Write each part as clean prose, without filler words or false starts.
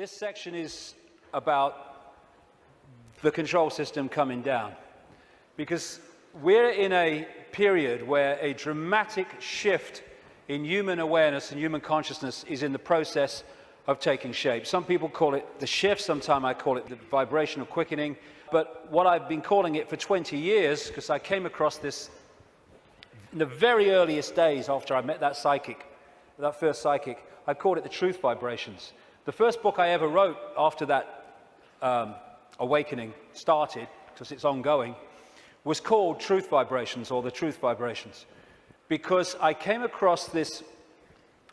This section is about the control system coming down, because we're in a period where a dramatic shift in human awareness and human consciousness is in the process of taking shape. Some people call it the shift, sometimes I call it the vibrational quickening, but what I've been calling it for 20 years, because I came across this in the very earliest days after I met that psychic, that first psychic, I called it the truth vibrations. The first book I ever wrote after that awakening started, because it's ongoing, was called Truth Vibrations, or the Truth Vibrations, because I came across this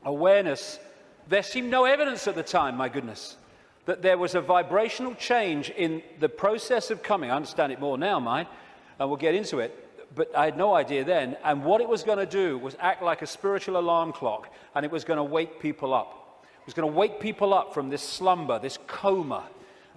awareness. There seemed no evidence at the time, my goodness, that there was a vibrational change in the process of coming. I understand it more now, mind, and we'll get into it, but I had no idea then. And what it was going to do was act like a spiritual alarm clock, and it was going to wake people up. It was going to wake people up from this slumber, this coma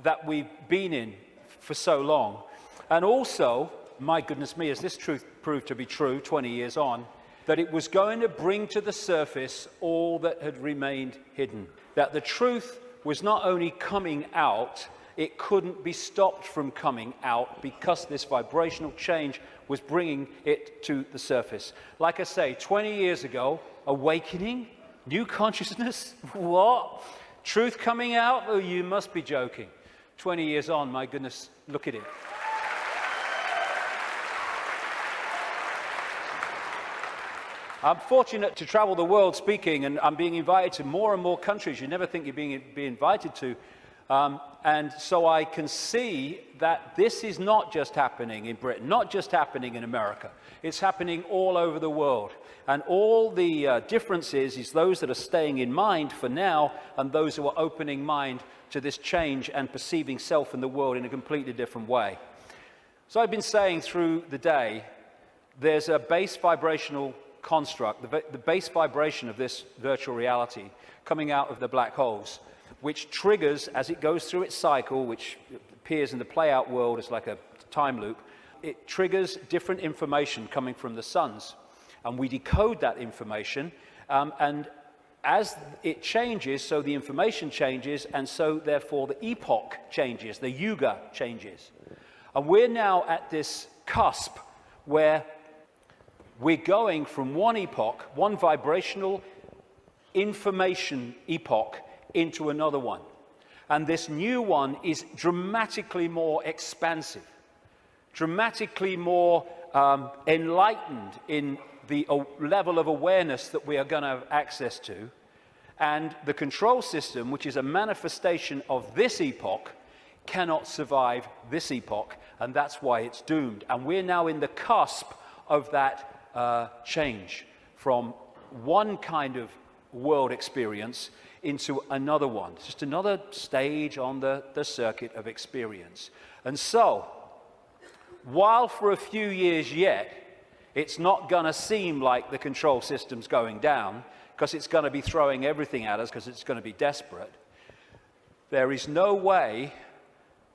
that we've been in for so long. And also, my goodness me, as this truth proved to be true 20 years on, that it was going to bring to the surface all that had remained hidden. That the truth was not only coming out, it couldn't be stopped from coming out, because this vibrational change was bringing it to the surface. Like I say, 20 years ago, awakening, new consciousness, what? Truth coming out? Oh, you must be joking. 20 years on, my goodness, look at it. I'm fortunate to travel the world speaking, and I'm being invited to more and more countries you never think you're being invited to. And so I can see that this is not just happening in Britain, not just happening in America. It's happening all over the world. And all the differences is those that are staying in mind for now, and those who are opening mind to this change and perceiving self and the world in a completely different way. So I've been saying through the day, there's a base vibrational construct, the base vibration of this virtual reality coming out of the black holes, which triggers as it goes through its cycle, which appears in the play-out world as like a time loop. It triggers different information coming from the suns, and we decode that information, and as it changes, so the information changes, and so therefore the epoch changes, the yuga changes. And we're now at this cusp where we're going from one epoch, one vibrational information epoch, into another one. And this new one is dramatically more expansive, dramatically more enlightened in the level of awareness that we are going to have access to. And the control system, which is a manifestation of this epoch, cannot survive this epoch, and that's why it's doomed. And we're now in the cusp of that change from one kind of world experience into another one. It's just another stage on the circuit of experience. And so, while for a few years yet, it's not going to seem like the control system's going down, because it's going to be throwing everything at us, because it's going to be desperate, there is no way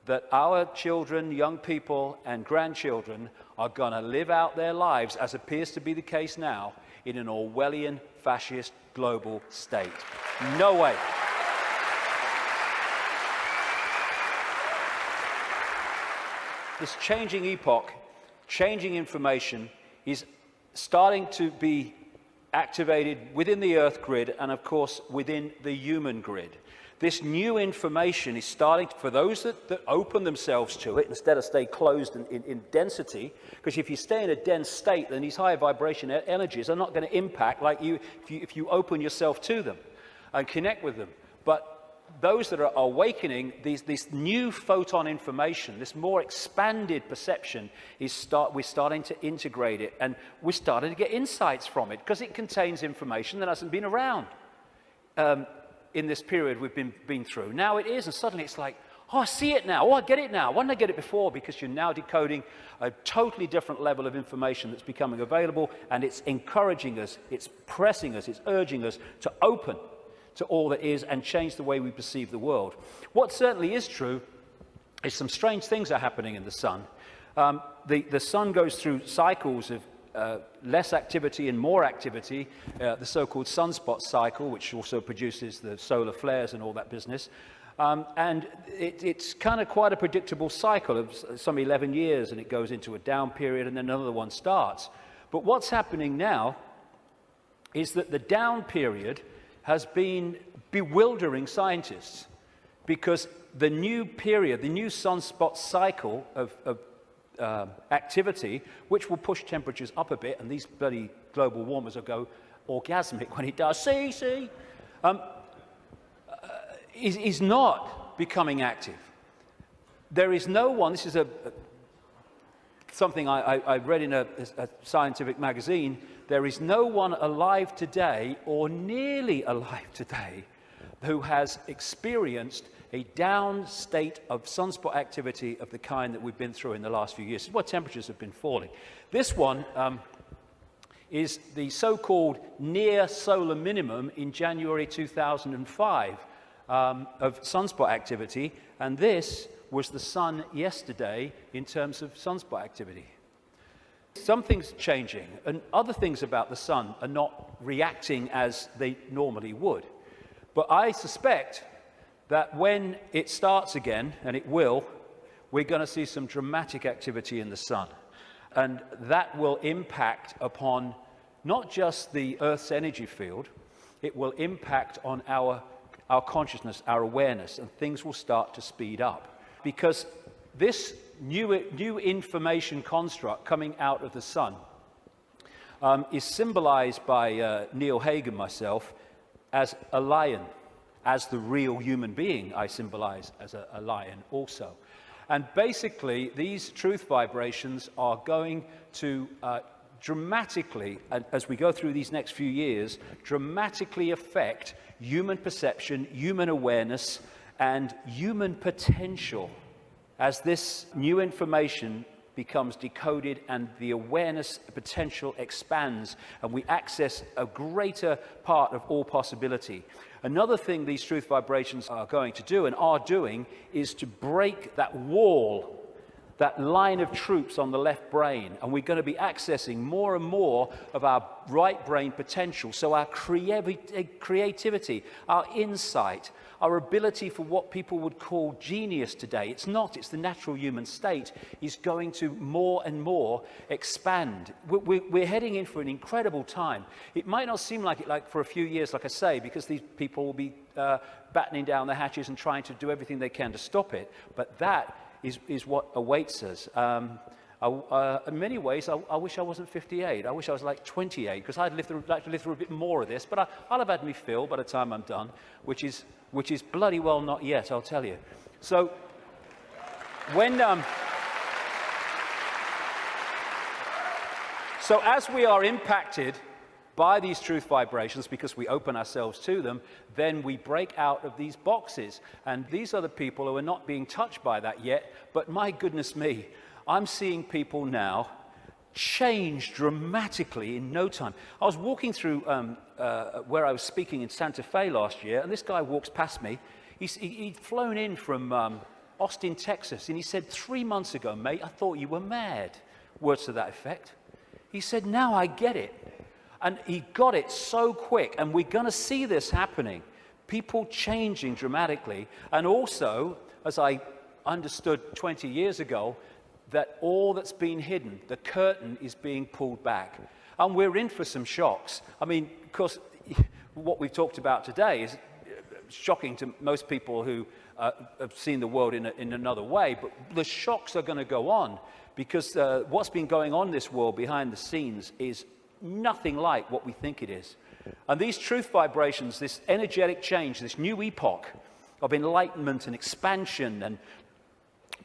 that our children, young people, and grandchildren are going to live out their lives, as appears to be the case now, in an Orwellian fascist global state. No way. This changing epoch, changing information, is starting to be activated within the Earth grid and, of course, within the human grid. This new information is starting, for those that open themselves to it, instead of stay closed in density, because if you stay in a dense state, then these higher vibration energies are not going to impact like you if you open yourself to them and connect with them. But those that are awakening, this new photon information, this more expanded perception, we're starting to integrate it, and we're starting to get insights from it, because it contains information that hasn't been around in this period we've been through. Now it is, and suddenly it's like, oh, I see it now, oh, I get it now. Why didn't I get it before? Because you're now decoding a totally different level of information that's becoming available, and it's encouraging us, it's pressing us, it's urging us to open to all that is and change the way we perceive the world. What certainly is true is some strange things are happening in the sun. The sun goes through cycles of less activity and more activity, the so-called sunspot cycle, which also produces the solar flares and all that business. And it's kind of quite a predictable cycle of some 11 years, and it goes into a down period, and then another one starts. But what's happening now is that the down period has been bewildering scientists, because the new period, the new sunspot cycle of activity, which will push temperatures up a bit, and these bloody global warmers will go orgasmic when it does, is not becoming active. There is no one, this is something I read in a scientific magazine, there is no one alive today, or nearly alive today, who has experienced a down state of sunspot activity of the kind that we've been through in the last few years. This is why temperatures have been falling. This one is the so-called near solar minimum in January 2005 of sunspot activity, and this was the sun yesterday in terms of sunspot activity. Something's changing, and other things about the sun are not reacting as they normally would. But I suspect that when it starts again, and it will, we're going to see some dramatic activity in the sun. And that will impact upon not just the Earth's energy field, it will impact on our consciousness, our awareness, and things will start to speed up. Because this new information construct coming out of the sun is symbolized by Neil Haig and myself as a lion. As the real human being, I symbolize as a lion also. And basically, these truth vibrations are going to dramatically, as we go through these next few years, dramatically affect human perception, human awareness, and human potential as this new information becomes decoded and the awareness potential expands and we access a greater part of all possibility. Another thing these truth vibrations are going to do and are doing is to break that wall, that line of troops on the left brain, and we're going to be accessing more and more of our right brain potential. So our creativity, our insight, our ability for what people would call genius today, it's not, it's the natural human state, is going to more and more expand. We're heading in for an incredible time. It might not seem like it like for a few years, like I say, because these people will be battening down the hatches and trying to do everything they can to stop it, but that is what awaits us. In many ways, I wish I wasn't 58. I wish I was like 28, because I'd like to live through a bit more of this, but I'll have had me fill by the time I'm done, which is bloody well not yet, I'll tell you. So when so as we are impacted by these truth vibrations, because we open ourselves to them, then we break out of these boxes. And these are the people who are not being touched by that yet, but my goodness me, I'm seeing people now change dramatically in no time. I was walking through where I was speaking in Santa Fe last year, and this guy walks past me. He'd flown in from Austin, Texas, and he said, 3 months ago, mate, I thought you were mad. Words to that effect. He said, now I get it. And he got it so quick, and we're going to see this happening. People changing dramatically, and also, as I understood 20 years ago, that all that's been hidden, the curtain is being pulled back. And we're in for some shocks. I mean, of course, what we've talked about today is shocking to most people who have seen the world in another way, but the shocks are going to go on, because what's been going on in this world behind the scenes is nothing like what we think it is. And these truth vibrations, this energetic change, this new epoch of enlightenment and expansion, and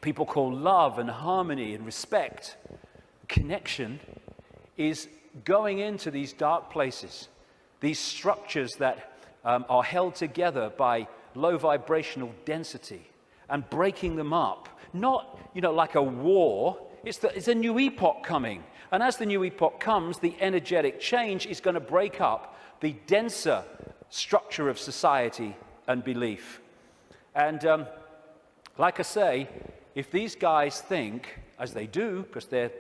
people call love and harmony and respect, connection, is going into these dark places, these structures that are held together by low vibrational density, and breaking them up. Not, like a war. It's a new epoch coming. And as the new epoch comes, the energetic change is going to break up the denser structure of society and belief. And like I say, if these guys think, as they do, because they're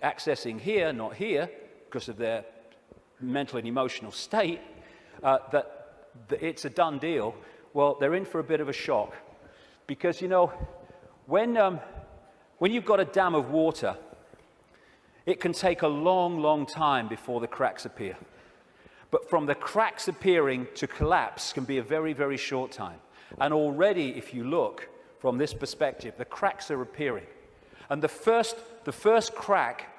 accessing here, not here, because of their mental and emotional state, that it's a done deal, well, they're in for a bit of a shock. Because, you know, when you've got a dam of water, it can take a long, long time before the cracks appear. But from the cracks appearing to collapse can be a very, very short time. And already, if you look from this perspective, the cracks are appearing. And the first crack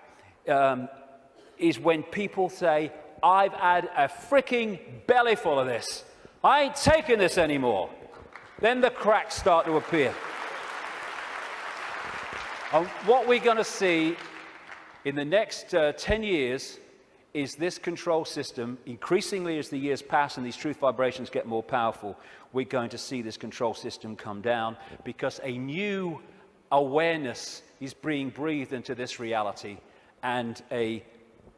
is when people say, I've had a freaking belly full of this. I ain't taking this anymore. Then the cracks start to appear. And what we're going to see in the next 10 years is this control system, increasingly as the years pass and these truth vibrations get more powerful, we're going to see this control system come down because a new awareness is being breathed into this reality, and a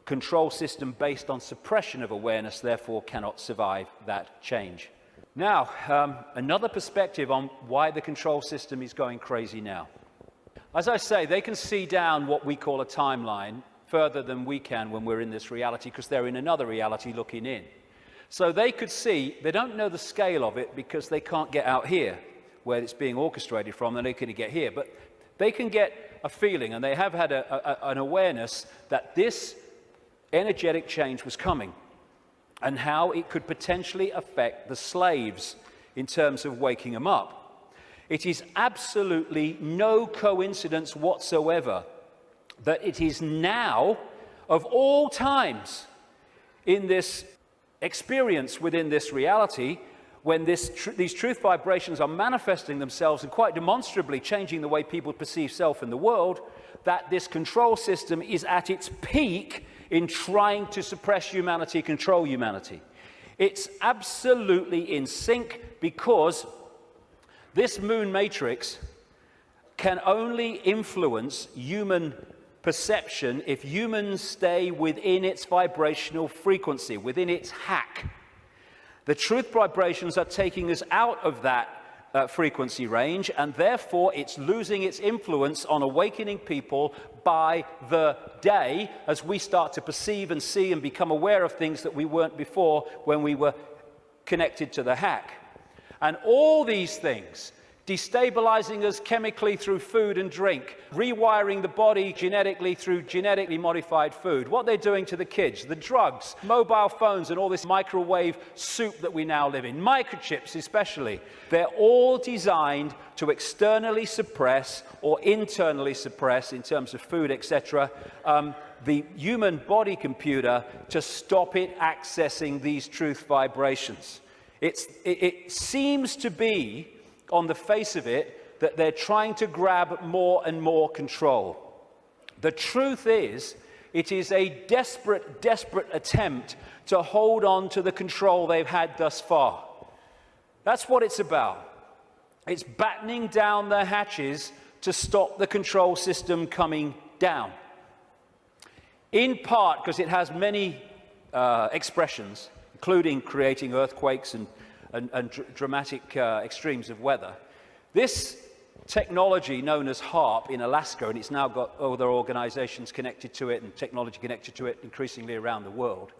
control system based on suppression of awareness therefore cannot survive that change. Now, another perspective on why the control system is going crazy now. As I say, they can see down what we call a timeline further than we can when we're in this reality, because they're in another reality looking in. So they could see, they don't know the scale of it because they can't get out here where it's being orchestrated from, and they couldn't get here. But they can get a feeling, and they have had an awareness that this energetic change was coming and how it could potentially affect the slaves in terms of waking them up. It is absolutely no coincidence whatsoever that it is now, of all times, in this experience within this reality, when these truth vibrations are manifesting themselves and quite demonstrably changing the way people perceive self in the world, that this control system is at its peak in trying to suppress humanity, control humanity. It's absolutely in sync because this moon matrix can only influence human perception if humans stay within its vibrational frequency, within its hack. The truth vibrations are taking us out of that frequency range, and therefore it's losing its influence on awakening people by the day as we start to perceive and see and become aware of things that we weren't before when we were connected to the hack. And all these things, destabilizing us chemically through food and drink, rewiring the body genetically through genetically modified food, what they're doing to the kids, the drugs, mobile phones, and all this microwave soup that we now live in, microchips especially, they're all designed to externally suppress or internally suppress, in terms of food, etc., the human body computer to stop it accessing these truth vibrations. It seems to be, on the face of it, that they're trying to grab more and more control. The truth is, it is a desperate, desperate attempt to hold on to the control they've had thus far. That's what it's about. It's battening down the hatches to stop the control system coming down. In part because it has many expressions, including creating earthquakes and dramatic extremes of weather. This technology known as HAARP in Alaska, and it's now got other organizations connected to it and technology connected to it increasingly around the world,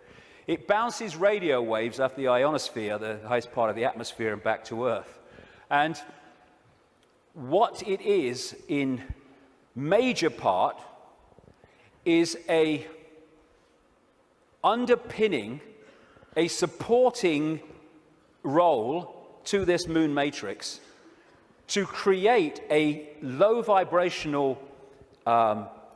it bounces radio waves off the ionosphere, the highest part of the atmosphere, and back to Earth. And what it is in major part is a underpinning, a supporting role to this moon matrix to create a low vibrational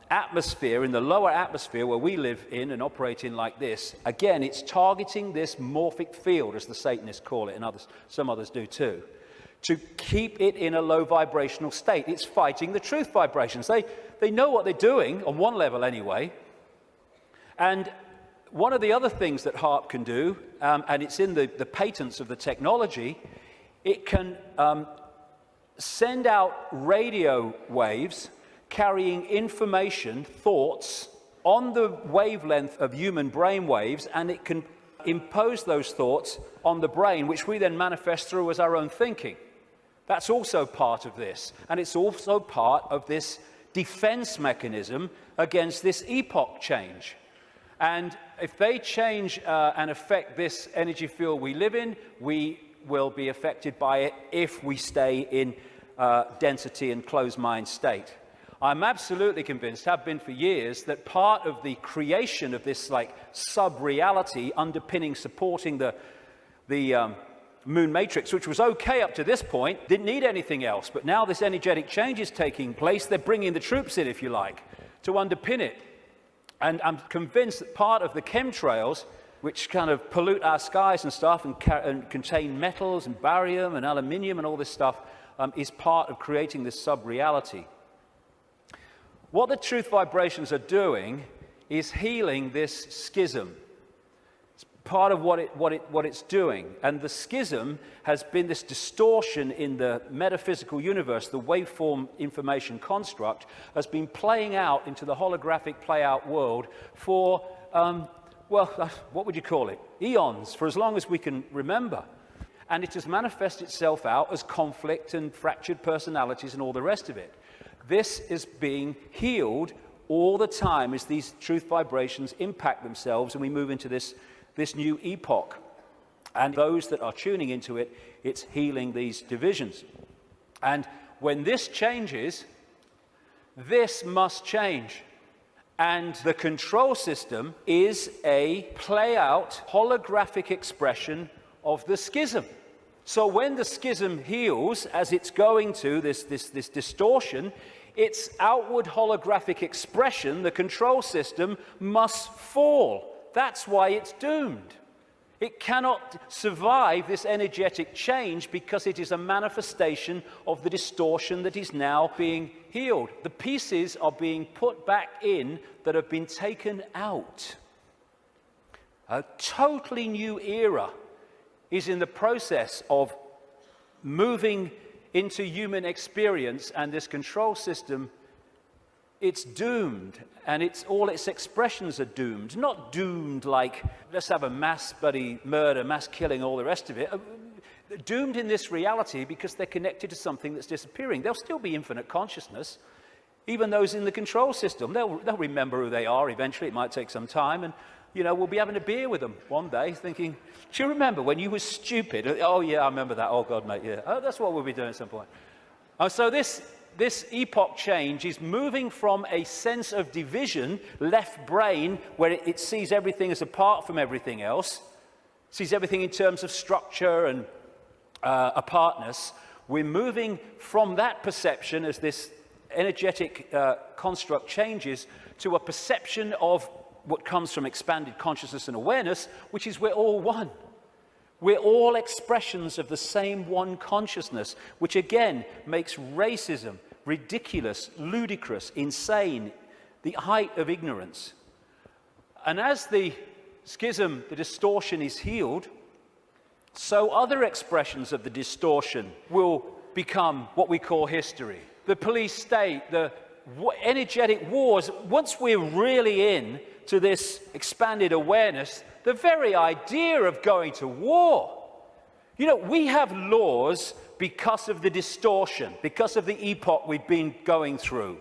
atmosphere in the lower atmosphere where we live in and operate in like this. Again, it's targeting this morphic field, as the Satanists call it, and some others do too, to keep it in a low vibrational state. It's fighting the truth vibrations. They know what they're doing, on one level anyway. And one of the other things that HAARP can do, and it's in the patents of the technology, it can send out radio waves carrying information, thoughts, on the wavelength of human brain waves, and it can impose those thoughts on the brain, which we then manifest through as our own thinking. That's also part of this, and it's also part of this defense mechanism against this epoch change. And if they change and affect this energy field we live in, we will be affected by it if we stay in density and closed mind state. I'm absolutely convinced, have been for years, that part of the creation of this like sub-reality underpinning, supporting the moon matrix, which was okay up to this point, didn't need anything else. But now this energetic change is taking place. They're bringing the troops in, if you like, to underpin it. And I'm convinced that part of the chemtrails, which kind of pollute our skies and stuff and contain metals and barium and aluminium and all this stuff, is part of creating this sub-reality. What the truth vibrations are doing is healing this schism. It's part of what it's doing. And the schism has been this distortion in the metaphysical universe, the waveform information construct, has been playing out into the holographic play-out world for, well, what would you call it? Eons, for as long as we can remember. And it has manifested itself out as conflict and fractured personalities and all the rest of it. This is being healed all the time as these truth vibrations impact themselves and we move into this new epoch. And those that are tuning into it, it's healing these divisions. And when this changes, this must change. And the control system is a play-out holographic expression of the schism. So when the schism heals, as it's going to, this distortion, its outward holographic expression, the control system, must fall. That's why it's doomed. It cannot survive this energetic change because it is a manifestation of the distortion that is now being healed. The pieces are being put back in that have been taken out. A totally new era is in the process of moving into human experience, and this control system, it's doomed, and all its expressions are doomed. Not doomed like, let's have a mass bloody murder, mass killing, all the rest of it. Doomed in this reality because they're connected to something that's disappearing. There'll still be infinite consciousness, even those in the control system. They'll remember who they are eventually. It might take some time, and you know, we'll be having a beer with them one day thinking, do you remember when you were stupid? Oh, yeah, I remember that. Oh, God, mate, yeah. Oh, that's what we'll be doing at some point. So this epoch change is moving from a sense of division, left brain, where it sees everything as apart from everything else, sees everything in terms of structure and apartness. We're moving from that perception as this energetic construct changes to a perception of what comes from expanded consciousness and awareness, which is we're all one. We're all expressions of the same one consciousness, which again makes racism ridiculous, ludicrous, insane, the height of ignorance. And as the schism, the distortion is healed, so other expressions of the distortion will become what we call history. The police state, the energetic wars, once we're really in to this expanded awareness, the very idea of going to war. You know, we have laws because of the distortion, because of the epoch we've been going through.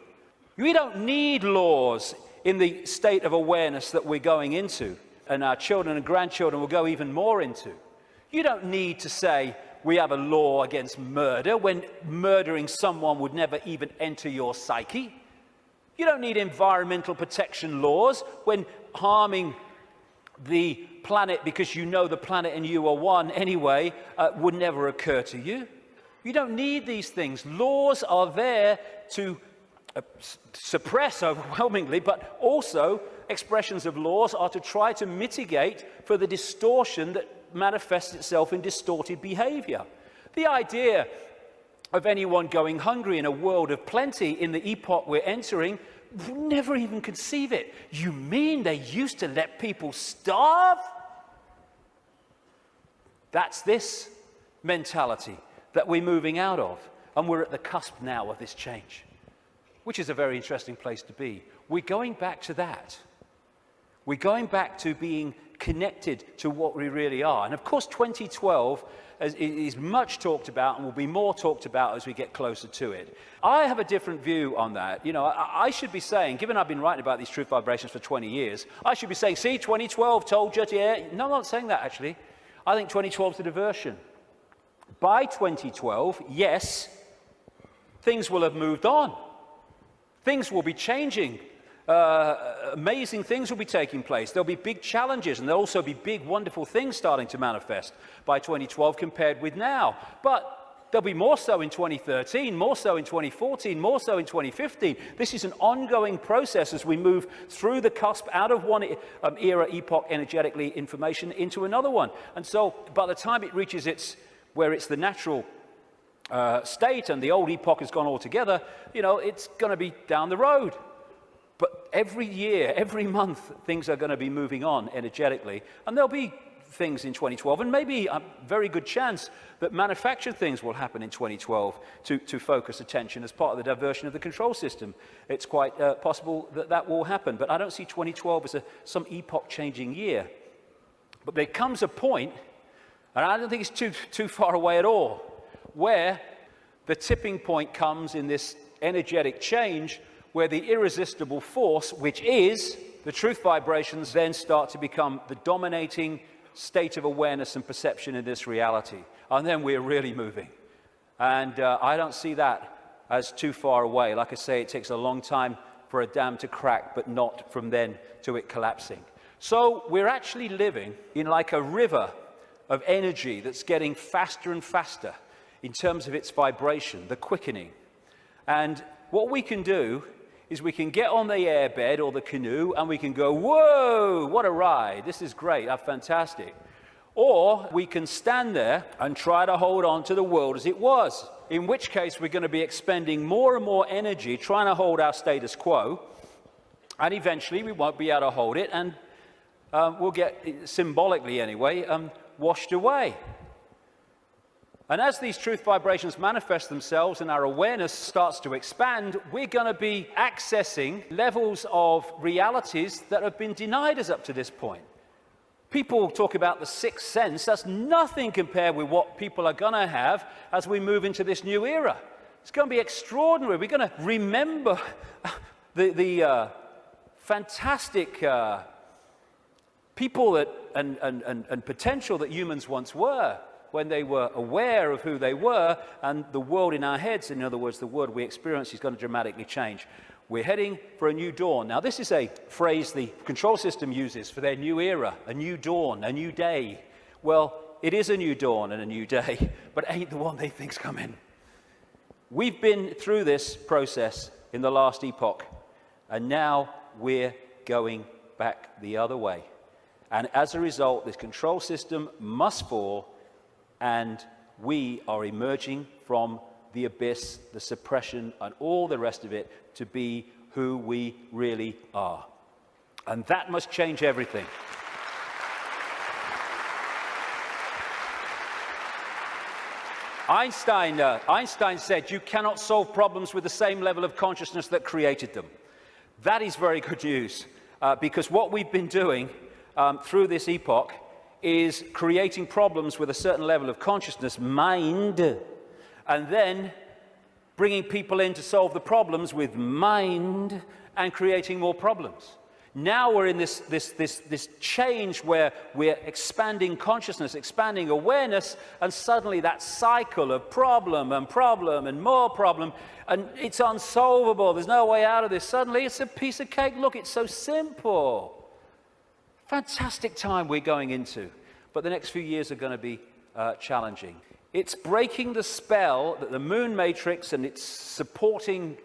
We don't need laws in the state of awareness that we're going into, and our children and grandchildren will go even more into. You don't need to say we have a law against murder when murdering someone would never even enter your psyche. You don't need environmental protection laws when harming the planet because you know the planet and you are one anyway would never occur to you. You don't need these things. Laws are there to suppress overwhelmingly, but also expressions of laws are to try to mitigate for the distortion that manifests itself in distorted behavior. The idea of anyone going hungry in a world of plenty in the epoch we're entering, we'll never even conceive it. You mean they used to let people starve? That's this mentality that we're moving out of. And we're at the cusp now of this change, which is a very interesting place to be. We're going back to that. We're going back to being connected to what we really are. And of course, 2012 is much talked about and will be more talked about as we get closer to it. I have a different view on that. You know, I should be saying, given I've been writing about these truth vibrations for 20 years, I should be saying, see, 2012 told you, yeah. No, I'm not saying that, actually. I think 2012 is a diversion. By 2012, yes, things will have moved on. Things will be changing. Amazing things will be taking place. There'll be big challenges, and there'll also be big, wonderful things starting to manifest by 2012 compared with now. But there'll be more so in 2013, more so in 2014, more so in 2015. This is an ongoing process as we move through the cusp out of one era, epoch, energetically, information, into another one. And so by the time it reaches where it's the natural state and the old epoch has gone altogether, it's going to be down the road. But every year, every month, things are going to be moving on energetically. And there'll be things in 2012, and maybe a very good chance that manufactured things will happen in 2012 to focus attention as part of the diversion of the control system. It's quite possible that will happen, but I don't see 2012 as some epoch-changing year. But there comes a point, and I don't think it's too far away at all, where the tipping point comes in this energetic change, where the irresistible force, which is the truth vibrations, then start to become the dominating state of awareness and perception in this reality. And then we're really moving. And I don't see that as too far away. Like I say, it takes a long time for a dam to crack, but not from then to it collapsing. So we're actually living in like a river of energy that's getting faster and faster in terms of its vibration, the quickening. And what we can do is we can get on the airbed or the canoe and we can go, whoa, what a ride, this is great, that's fantastic. Or we can stand there and try to hold on to the world as it was, in which case we're going to be expending more and more energy trying to hold our status quo, and eventually we won't be able to hold it, and we'll get, symbolically anyway, washed away. And as these truth vibrations manifest themselves and our awareness starts to expand, we're going to be accessing levels of realities that have been denied us up to this point. People talk about the sixth sense. That's nothing compared with what people are going to have as we move into this new era. It's going to be extraordinary. We're going to remember the fantastic people and potential that humans once were, when they were aware of who they were, and the world in our heads, in other words, the world we experience, is going to dramatically change. We're heading for a new dawn. Now, this is a phrase the control system uses for their new era, a new dawn, a new day. Well, it is a new dawn and a new day, but it ain't the one they think's coming. We've been through this process in the last epoch, and now we're going back the other way. And as a result, this control system must fall, and we are emerging from the abyss, the suppression, and all the rest of it to be who we really are. And that must change everything. Einstein said, you cannot solve problems with the same level of consciousness that created them. That is very good news, because what we've been doing through this epoch is creating problems with a certain level of consciousness, mind, and then bringing people in to solve the problems with mind and creating more problems. Now we're in this change where we're expanding consciousness, expanding awareness, and suddenly that cycle of problem and more problem, and it's unsolvable. There's no way out of this. Suddenly it's a piece of cake. Look, it's so simple. Fantastic time we're going into, but the next few years are going to be challenging. It's breaking the spell that the moon matrix and its supporting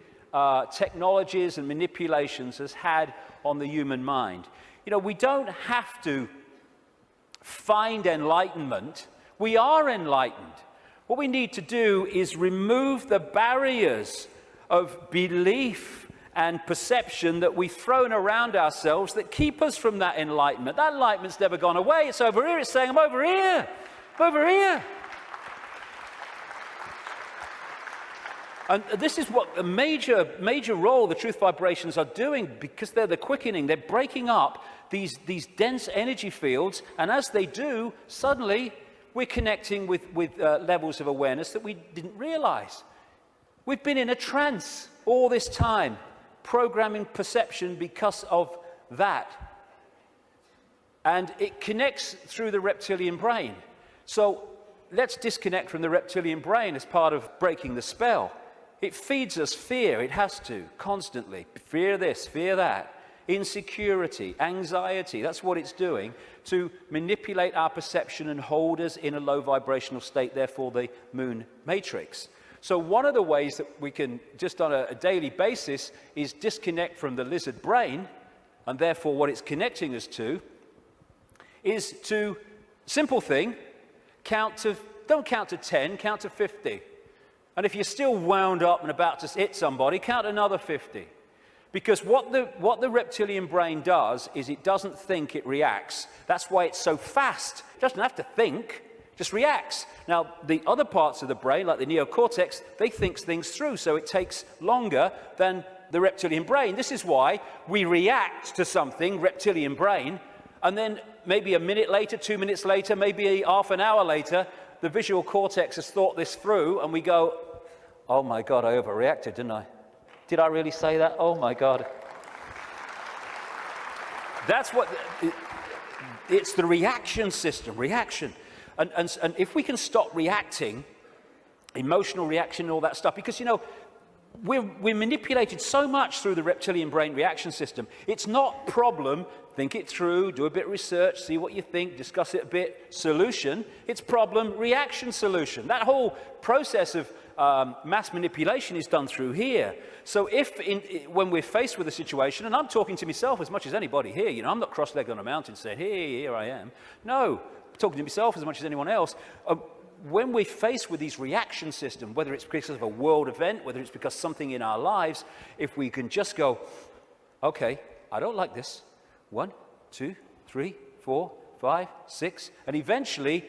technologies and manipulations has had on the human mind. You know, we don't have to find enlightenment. We are enlightened. What we need to do is remove the barriers of belief and perception that we've thrown around ourselves that keep us from that enlightenment. That enlightenment's never gone away. It's over here. It's saying, I'm over here. I'm over here. And this is what a major role the truth vibrations are doing, because they're the quickening. They're breaking up these dense energy fields, and as they do, suddenly we're connecting with levels of awareness that we didn't realize. We've been in a trance all this time, programming perception because of that. And it connects through the reptilian brain. So let's disconnect from the reptilian brain as part of breaking the spell. It feeds us fear. It has to, constantly. Fear this, fear that. Insecurity, anxiety. That's what it's doing to manipulate our perception and hold us in a low vibrational state, therefore the moon matrix. So one of the ways that we can, just on a daily basis, is disconnect from the lizard brain, and therefore what it's connecting us to is to, simple thing, don't count to 10, count to 50. And if you're still wound up and about to hit somebody, count another 50. Because what the reptilian brain does is it doesn't think, it reacts. That's why it's so fast. It doesn't have to think, just reacts. Now, the other parts of the brain, like the neocortex, they think things through, so it takes longer than the reptilian brain. This is why we react to something, reptilian brain, and then maybe a minute later, 2 minutes later, maybe half an hour later, the visual cortex has thought this through, and we go, oh my God, I overreacted, didn't I? Did I really say that? Oh my God. That's what, it's the reaction system, reaction. And if we can stop reacting, emotional reaction and all that stuff, because, you know, we're manipulated so much through the reptilian brain reaction system. It's not problem, think it through, do a bit of research, see what you think, discuss it a bit, solution. It's problem, reaction, solution. That whole process of mass manipulation is done through here. So when we're faced with a situation, and I'm talking to myself as much as anybody here, you know, I'm not cross-legged on a mountain saying, hey, here I am. No, I'm talking to myself as much as anyone else. When we're faced with these reaction systems, whether it's because of a world event, whether it's because something in our lives, if we can just go, okay, I don't like this. 1, 2, 3, 4, 5, 6, and eventually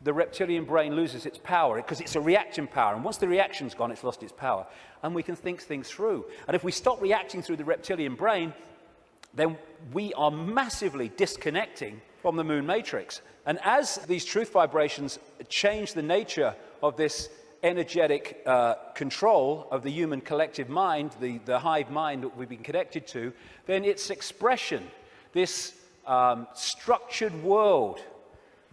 the reptilian brain loses its power because it's a reaction power. And once the reaction's gone, it's lost its power. And we can think things through. And if we stop reacting through the reptilian brain, then we are massively disconnecting from the moon matrix. And as these truth vibrations change the nature of this energetic control of the human collective mind, the hive mind that we've been connected to, then its expression, this structured world,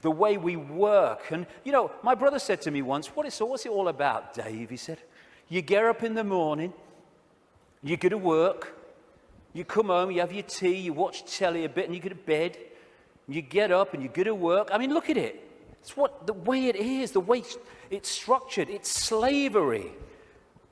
the way we work. And, you know, my brother said to me once, what's it all about, Dave? He said, you get up in the morning, you go to work, you come home, you have your tea, you watch telly a bit, and you go to bed. You get up and you go to work. I mean, look at it. It's the way it is, the way it's structured. It's slavery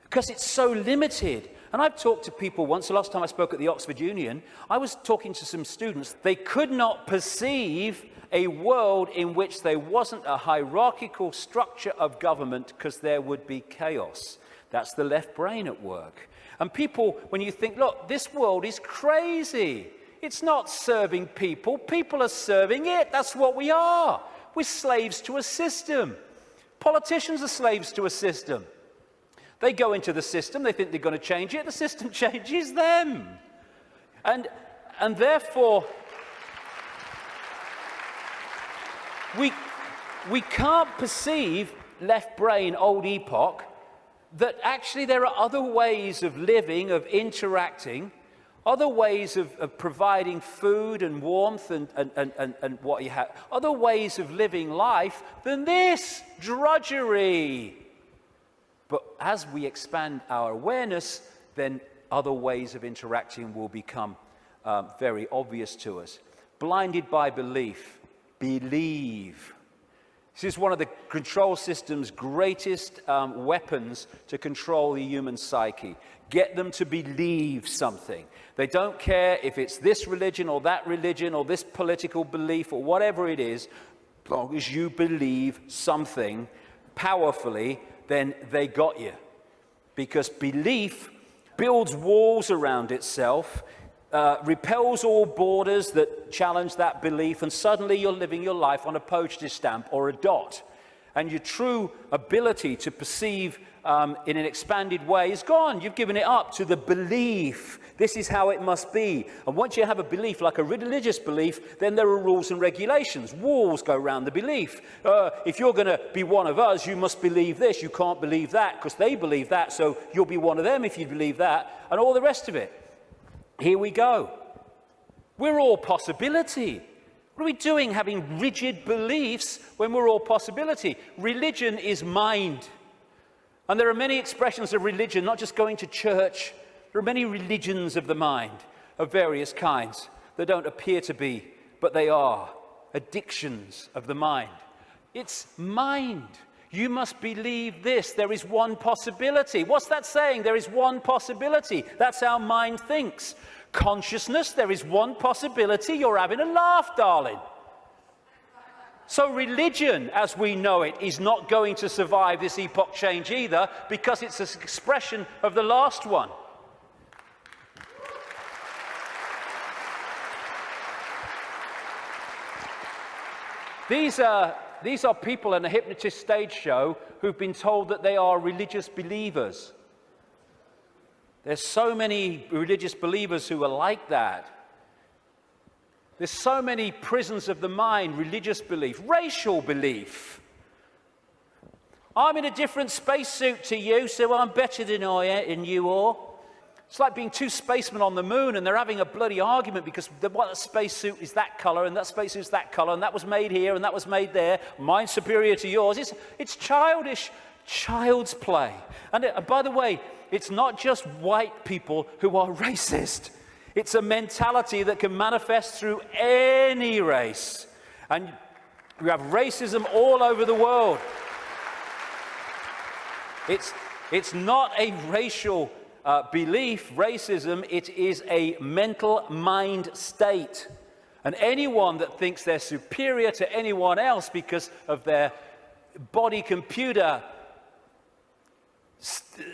because it's so limited. And I've talked to people once, the last time I spoke at the Oxford Union, I was talking to some students. They could not perceive a world in which there wasn't a hierarchical structure of government because there would be chaos. That's the left brain at work. And people, when you think, look, this world is crazy. It's not serving people. People are serving it. That's what we are. We're slaves to a system. Politicians are slaves to a system. They go into the system. They think they're going to change it. The system changes them. And therefore, we can't perceive left brain, old epoch, that actually there are other ways of living, of interacting, other ways of providing food and warmth and what you have, other ways of living life than this drudgery. But as we expand our awareness, then other ways of interacting will become very obvious to us. Blinded by belief, believe. This is one of the control system's greatest weapons to control the human psyche. Get them to believe something. They don't care if it's this religion or this political belief or whatever it is. As long as you believe something powerfully, then they got you. Because belief builds walls around itself, repels all borders that challenge that belief, and suddenly you're living your life on a postage stamp or a dot. And your true ability to perceive in an expanded way is gone. You've given it up to the belief. This is how it must be. And once you have a belief, like a religious belief, then there are rules and regulations. Walls go around the belief. If you're going to be one of us, you must believe this. You can't believe that because they believe that, so you'll be one of them if you believe that, and all the rest of it. Here we go. We're all possibility. What are we doing having rigid beliefs when we're all possibility? Religion is mind. And there are many expressions of religion, not just going to church. There are many religions of the mind of various kinds that don't appear to be, but they are addictions of the mind. It's mind. You must believe this. There is one possibility. What's that saying? There is one possibility. That's how mind thinks. Consciousness, there is one possibility. You're having a laugh, darling. So religion, as we know it, is not going to survive this epoch change either, because it's an expression of the last one. These are people in a hypnotist stage show who've been told that they are religious believers. There's so many religious believers who are like that. There's so many prisons of the mind, religious belief, racial belief. I'm in a different spacesuit to you, so I'm better than you all. It's like being two spacemen on the moon and they're having a bloody argument because one spacesuit is that color and that spacesuit is that color and that was made here and that was made there. Mine's superior to yours. It's childish, child's play. And by the way, it's not just white people who are racist. It's a mentality that can manifest through any race. And you have racism all over the world. It's not a racial belief, racism. It is a mental mind state. And anyone that thinks they're superior to anyone else because of their body computer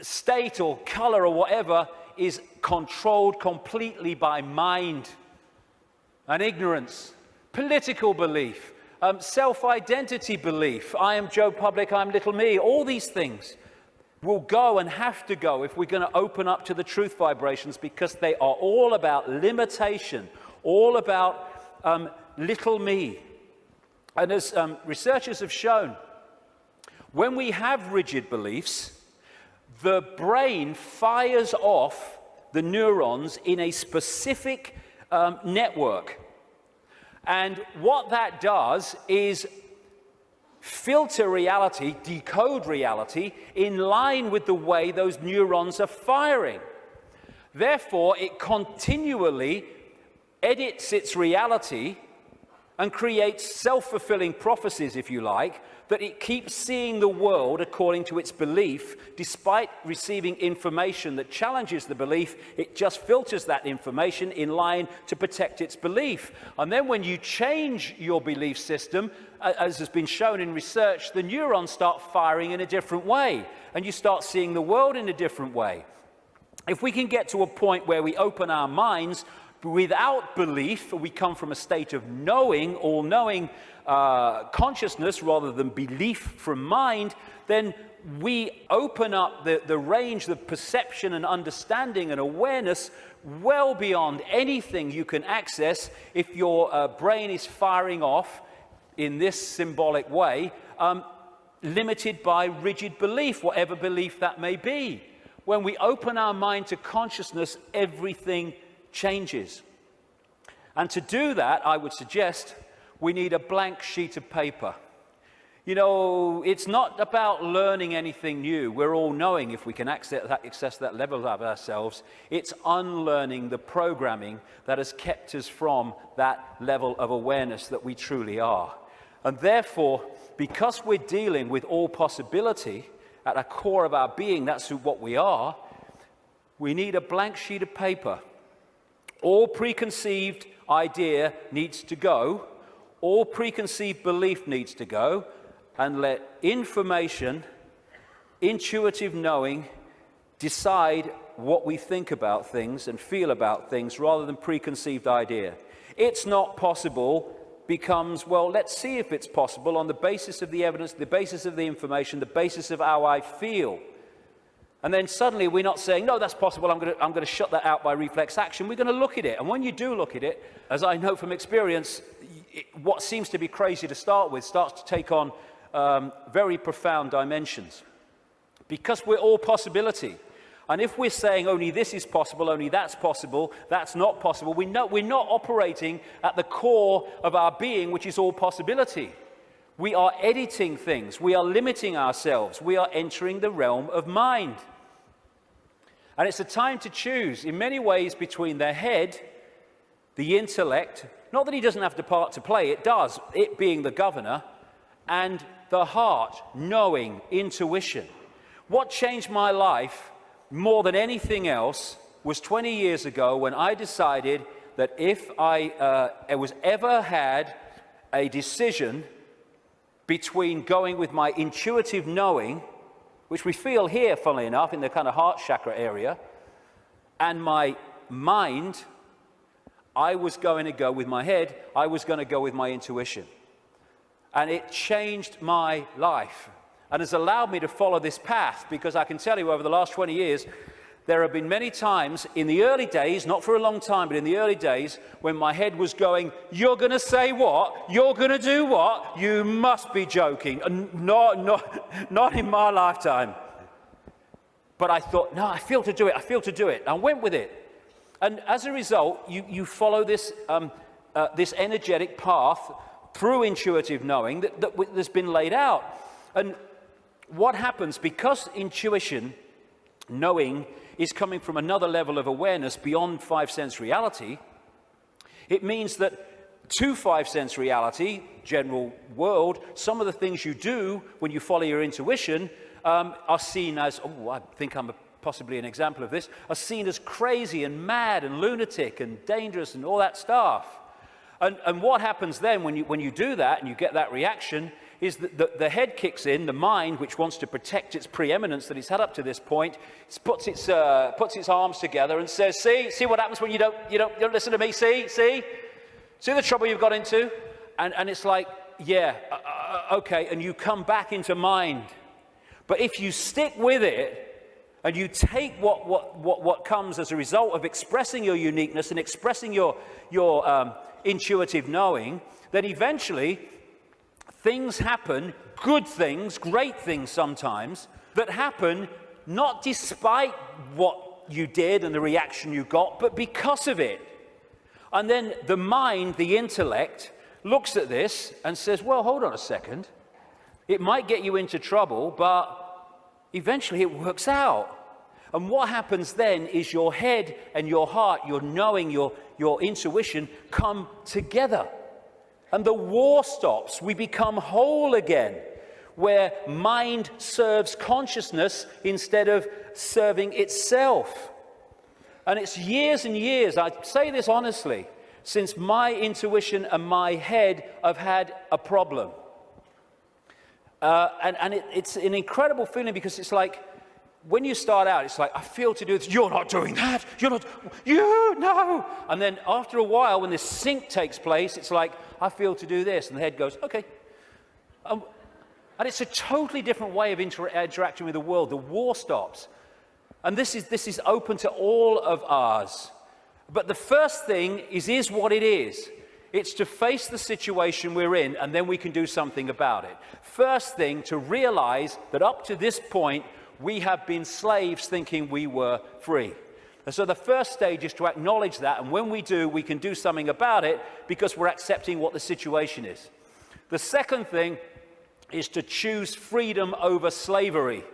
state or color or whatever is controlled completely by mind and ignorance, political belief, self-identity belief. I am Joe Public, I'm little me. All these things will go and have to go if we're going to open up to the truth vibrations, because they are all about limitation, all about little me. And as researchers have shown, when we have rigid beliefs, the brain fires off the neurons in a specific network. And what that does is filter reality, decode reality, in line with the way those neurons are firing. Therefore, it continually edits its reality and creates self-fulfilling prophecies, if you like, that it keeps seeing the world according to its belief. Despite receiving information that challenges the belief, it just filters that information in line to protect its belief. And then when you change your belief system, as has been shown in research, the neurons start firing in a different way, and you start seeing the world in a different way. If we can get to a point where we open our minds without belief, we come from a state of knowing, all-knowing consciousness rather than belief from mind, then we open up the range of perception and understanding and awareness well beyond anything you can access if your brain is firing off in this symbolic way, limited by rigid belief, whatever belief that may be. When we open our mind to consciousness, everything changes. And to do that, I would suggest we need a blank sheet of paper. You know, it's not about learning anything new. We're all knowing if we can access that level of ourselves. It's unlearning the programming that has kept us from that level of awareness that we truly are. And therefore, because we're dealing with all possibility at the core of our being, that's what we are, we need a blank sheet of paper. All preconceived idea needs to go. All preconceived belief needs to go, and let information, intuitive knowing, decide what we think about things and feel about things rather than preconceived idea. It's not possible becomes, well, let's see if it's possible on the basis of the evidence, the basis of the information, the basis of how I feel. And then suddenly we're not saying, no, that's possible, I'm going to shut that out by reflex action. We're going to look at it. And when you do look at it, as I know from experience, what seems to be crazy to start with starts to take on very profound dimensions. Because we're all possibility. And if we're saying only this is possible, only that's possible, that's not possible, we know we're not operating at the core of our being, which is all possibility. We are editing things. We are limiting ourselves. We are entering the realm of mind. And it's a time to choose, in many ways, between the head, the intellect, not that he doesn't have the part to play, it does, it being the governor, and the heart, knowing, intuition. What changed my life more than anything else was 20 years ago when I decided that if I was ever had a decision between going with my intuitive knowing, which we feel here, funnily enough, in the kind of heart chakra area, and my mind, I was going to go with my head, I was going to go with my intuition. And it changed my life and has allowed me to follow this path, because I can tell you over the last 20 years, there have been many times in the early days, not for a long time, but in the early days, when my head was going, you're going to say what? You're going to do what? You must be joking. Not in my lifetime. But I thought, no, I feel to do it. I feel to do it. I went with it. And as a result, you follow this, this energetic path through intuitive knowing that's been laid out. And what happens, because intuition, knowing, is coming from another level of awareness beyond five-sense reality, it means that to five-sense reality, general world, some of the things you do when you follow your intuition are seen as, I think I'm possibly an example of this, are seen as crazy and mad and lunatic and dangerous and all that stuff. And what happens then when you do that and you get that reaction is that the head kicks in, the mind, which wants to protect its preeminence that it's had up to this point, puts its arms together and says, see what happens when you don't listen to me, see the trouble you've got into? And it's like, yeah, okay, and you come back into mind. But if you stick with it and you take what comes as a result of expressing your uniqueness and expressing your intuitive knowing, then eventually things happen, good things, great things sometimes, that happen not despite what you did and the reaction you got, but because of it. And then the mind, the intellect, looks at this and says, well, hold on a second. It might get you into trouble, but eventually it works out. And what happens then is your head and your heart, your knowing, your intuition come together. And the war stops. We become whole again, where mind serves consciousness instead of serving itself. And it's years and years, I say this honestly, since my intuition and my head have had a problem. It's an incredible feeling, because it's like, when you start out, it's like, I feel to do this. You're not doing that. No. And then after a while, when this sync takes place, it's like, I feel to do this. And the head goes, okay. And it's a totally different way of interacting with the world. The war stops. And this is open to all of ours. But the first thing is what it is. It's to face the situation we're in, and then we can do something about it. First thing, to realize that up to this point, we have been slaves thinking we were free. And so the first stage is to acknowledge that, and when we do, we can do something about it because we're accepting what the situation is. The second thing is to choose freedom over slavery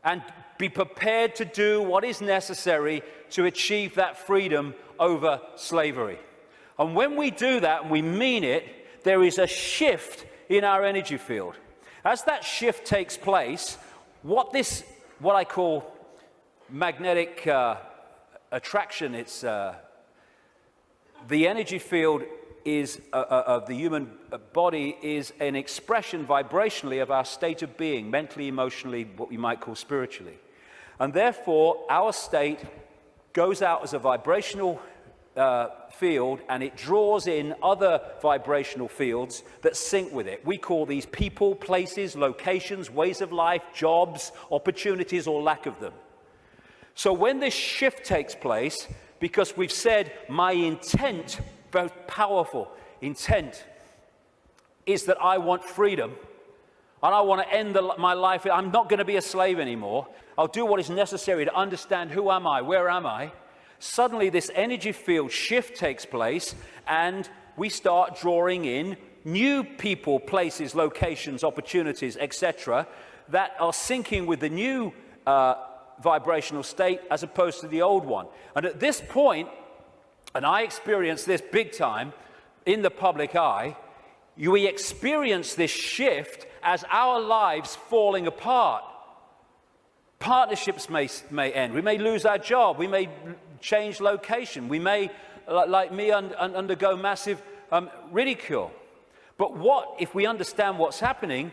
and be prepared to do what is necessary to achieve that freedom over slavery. And when we do that and we mean it, there is a shift in our energy field. As that shift takes place, what I call magnetic attraction, it's the energy field is of the human body is an expression vibrationally of our state of being, mentally, emotionally, what we might call spiritually. And therefore, our state goes out as a vibrational field, and it draws in other vibrational fields that sync with it. We call these people, places, locations, ways of life, jobs, opportunities, or lack of them. So when this shift takes place, because we've said my intent, very powerful intent, is that I want freedom, and I want to end my life, I'm not going to be a slave anymore, I'll do what is necessary to understand who am I, where am I. Suddenly this energy field shift takes place and we start drawing in new people, places, locations, opportunities, etc., that are syncing with the new vibrational state as opposed to the old one. And at this point, and I experienced this big time in the public eye, we experience this shift as our lives falling apart. Partnerships may end. We may lose our job. We may change location. We may, like me, undergo massive ridicule. But what if we understand what's happening?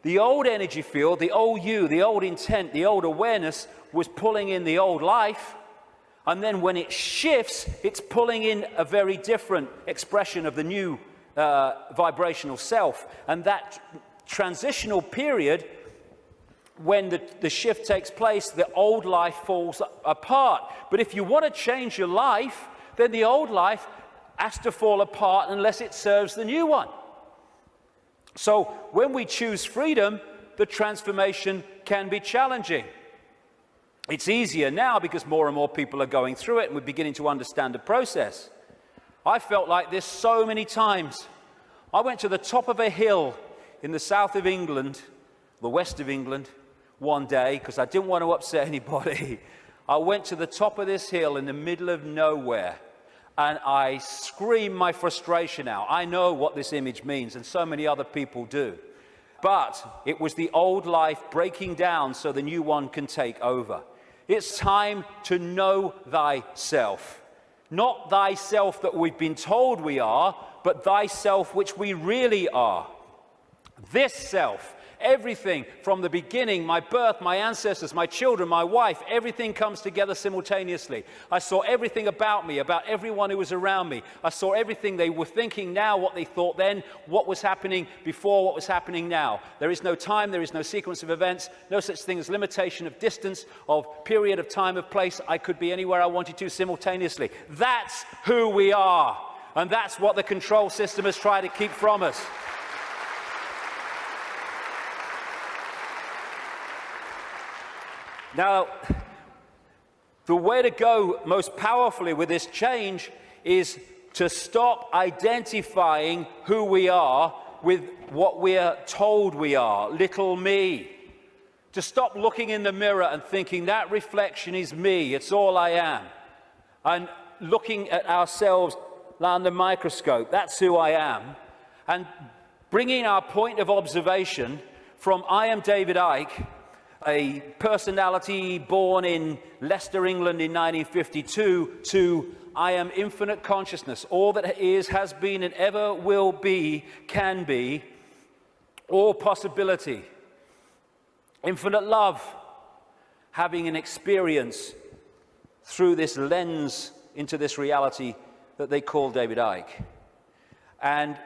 The old energy field, the old you, the old intent, the old awareness was pulling in the old life. And then when it shifts, it's pulling in a very different expression of the new vibrational self. And that transitional period, when the shift takes place, the old life falls apart. But if you want to change your life, then the old life has to fall apart unless it serves the new one. So when we choose freedom, the transformation can be challenging. It's easier now because more and more people are going through it and we're beginning to understand the process. I felt like this so many times. I went to the top of a hill in the south of England, the west of England, one day because I didn't want to upset anybody. I went to the top of this hill in the middle of nowhere and I screamed my frustration out. I know what this image means, and so many other people do. But it was the old life breaking down so the new one can take over. It's time to know thyself. Not thyself that we've been told we are, but thyself which we really are. This self, everything from the beginning, my birth, my ancestors, my children, my wife, everything comes together simultaneously. I saw everything about me, about everyone who was around me. I saw everything they were thinking now, what they thought then, what was happening before, what was happening now. There is no time, there is no sequence of events, no such thing as limitation of distance, of period of time, of place. I could be anywhere I wanted to simultaneously. That's who we are. And that's what the control system has tried to keep from us. Now, the way to go most powerfully with this change is to stop identifying who we are with what we are told we are, little me. To stop looking in the mirror and thinking that reflection is me, it's all I am. And looking at ourselves under the microscope, that's who I am. And bringing our point of observation from I am David Icke, a personality born in Leicester, England in 1952, to I am infinite consciousness, all that is, has been, and ever will be, can be, all possibility. Infinite love, having an experience through this lens into this reality that they call David Icke. And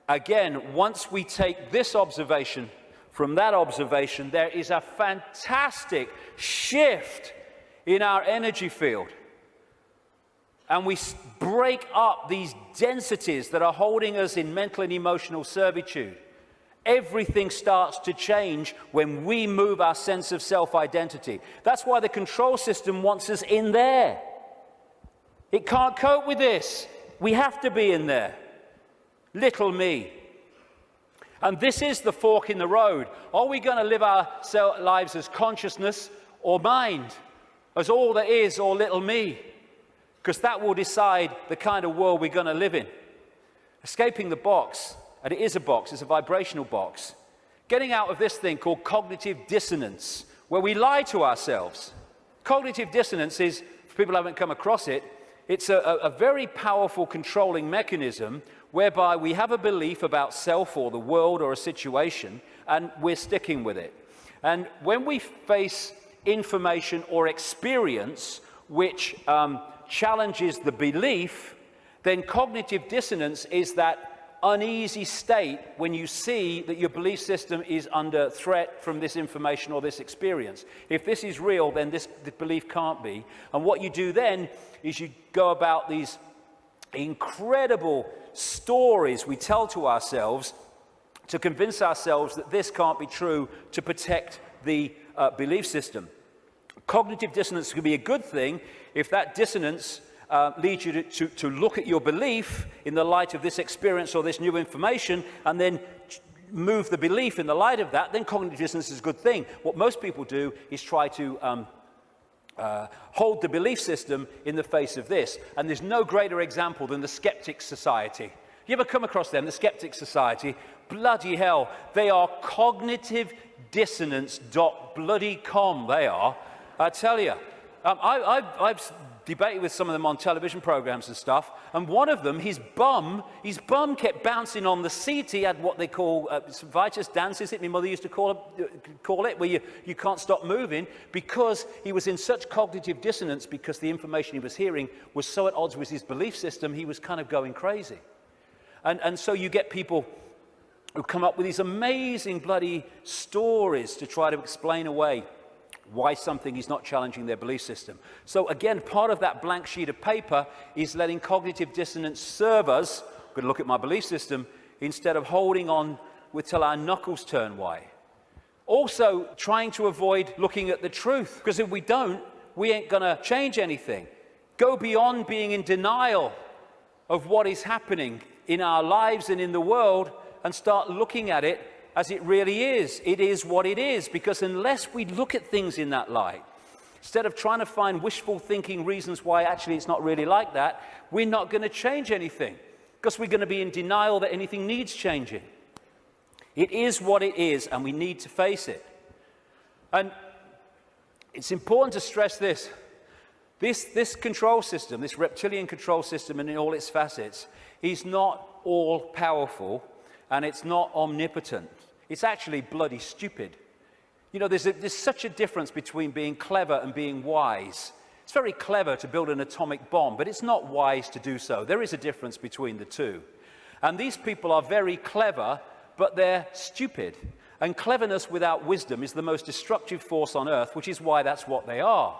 again, once we take this observation from that observation, there is a fantastic shift in our energy field. And we break up these densities that are holding us in mental and emotional servitude. Everything starts to change when we move our sense of self-identity. That's why the control system wants us in there. It can't cope with this. We have to be in there. Little me. And this is the fork in the road. Are we going to live our lives as consciousness or mind? As all there is or little me? Because that will decide the kind of world we're going to live in. Escaping the box, and it is a box, it's a vibrational box. Getting out of this thing called cognitive dissonance, where we lie to ourselves. Cognitive dissonance is, for people who haven't come across it, it's a very powerful controlling mechanism whereby we have a belief about self or the world or a situation, and we're sticking with it. And when we face information or experience which challenges the belief, then cognitive dissonance is that uneasy state when you see that your belief system is under threat from this information or this experience. If this is real, then this belief can't be. And what you do then is you go about these incredible stories we tell to ourselves to convince ourselves that this can't be true, to protect the belief system. Cognitive dissonance can be a good thing if that dissonance leads you to look at your belief in the light of this experience or this new information, and then move the belief in the light of that. Then cognitive dissonance is a good thing. What most people do is try to hold the belief system in the face of this. And there's no greater example than the Skeptics Society. You ever come across them, the Skeptics Society? Bloody hell, they are cognitive dissonance.com, they are. I tell you. I've debated with some of them on television programs and stuff, and one of them, his bum kept bouncing on the seat. He had what they call vitus dance, is it? My mother used to call it, where you can't stop moving, because he was in such cognitive dissonance, because the information he was hearing was so at odds with his belief system, he was kind of going crazy. And so you get people who come up with these amazing bloody stories to try to explain away why something is not challenging their belief system. So again, part of that blank sheet of paper is letting cognitive dissonance serve us. I'm going to look at my belief system instead of holding on till our knuckles turn white. Also, trying to avoid looking at the truth, because if we don't, we ain't going to change anything. Go beyond being in denial of what is happening in our lives and in the world, and start looking at it as it really is. It is what it is, because unless we look at things in that light, instead of trying to find wishful thinking reasons why actually it's not really like that, we're not going to change anything, because we're going to be in denial that anything needs changing. It is what it is, and we need to face it. And it's important to stress this. This control system, this reptilian control system, and in all its facets, is not all powerful, and it's not omnipotent. It's actually bloody stupid. You know, there's such a difference between being clever and being wise. It's very clever to build an atomic bomb, but it's not wise to do so. There is a difference between the two. And these people are very clever, but they're stupid. And cleverness without wisdom is the most destructive force on earth, which is why that's what they are.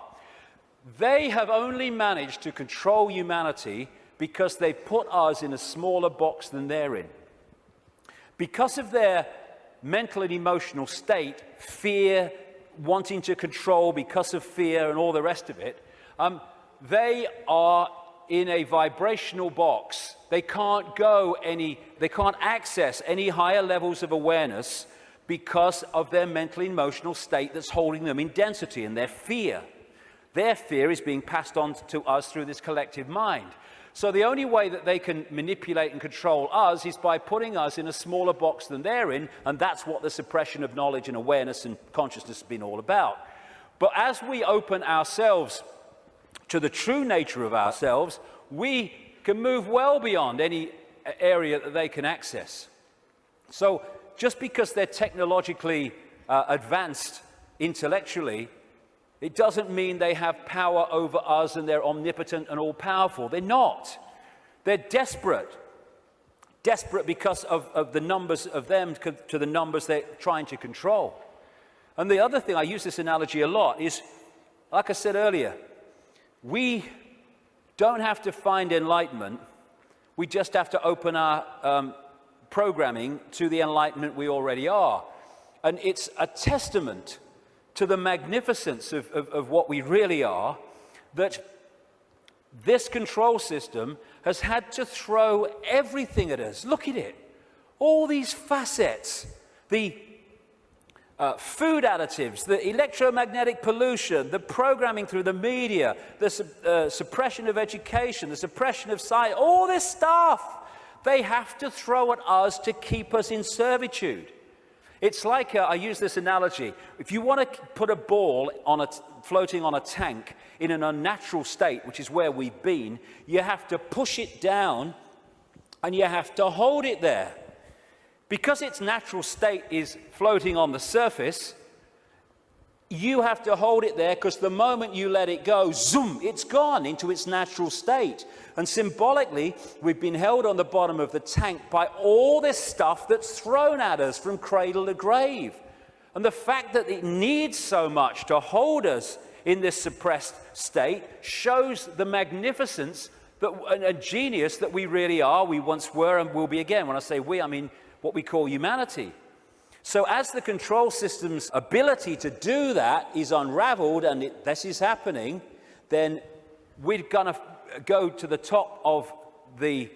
They have only managed to control humanity because they put us in a smaller box than they're in. Because of their mental and emotional state, fear, wanting to control because of fear and all the rest of it, they are in a vibrational box. They can't access any higher levels of awareness because of their mental and emotional state that's holding them in density, and their fear. Their fear is being passed on to us through this collective mind. So the only way that they can manipulate and control us is by putting us in a smaller box than they're in, and that's what the suppression of knowledge and awareness and consciousness has been all about. But as we open ourselves to the true nature of ourselves, we can move well beyond any area that they can access. So just because they're technologically advanced intellectually, it doesn't mean they have power over us and they're omnipotent and all-powerful. They're not. They're desperate. Desperate because of the numbers of them to the numbers they're trying to control. And the other thing, I use this analogy a lot, is, like I said earlier, we don't have to find enlightenment. We just have to open our programming to the enlightenment we already are. And it's a testament to the magnificence of what we really are, that this control system has had to throw everything at us. Look at it. All these facets, the food additives, the electromagnetic pollution, the programming through the media, the suppression of education, the suppression of science, all this stuff, they have to throw at us to keep us in servitude. It's like, I use this analogy, if you want to put a ball floating on a tank in an unnatural state, which is where we've been, you have to push it down and you have to hold it there. Because its natural state is floating on the surface, you have to hold it there, because the moment you let it go, zoom, it's gone into its natural state. And symbolically, we've been held on the bottom of the tank by all this stuff that's thrown at us from cradle to grave. And the fact that it needs so much to hold us in this suppressed state shows the magnificence and a genius that we really are, we once were, and will be again. When I say we, I mean what we call humanity. So as the control system's ability to do that is unraveled, and this is happening, then we're going to go to the top of the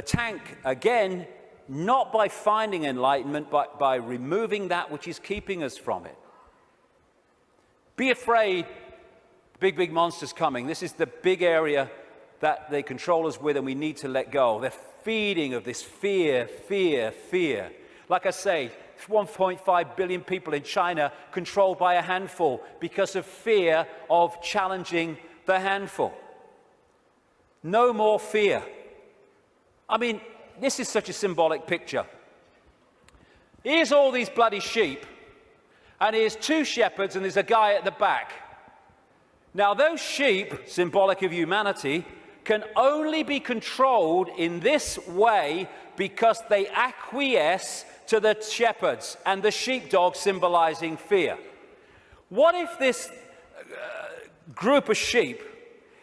tank again, not by finding enlightenment, but by removing that which is keeping us from it. Be afraid, big monsters coming. This is the big area that they control us with, and we need to let go. They're feeding of this fear. Like I say, 1.5 billion people in China controlled by a handful because of fear of challenging the handful. No more fear. I mean, this is such a symbolic picture. Here's all these bloody sheep, and here's 2 shepherds, and there's a guy at the back. Now, those sheep, symbolic of humanity, can only be controlled in this way because they acquiesce to the shepherds, and the sheepdog symbolizing fear. What if this group of sheep,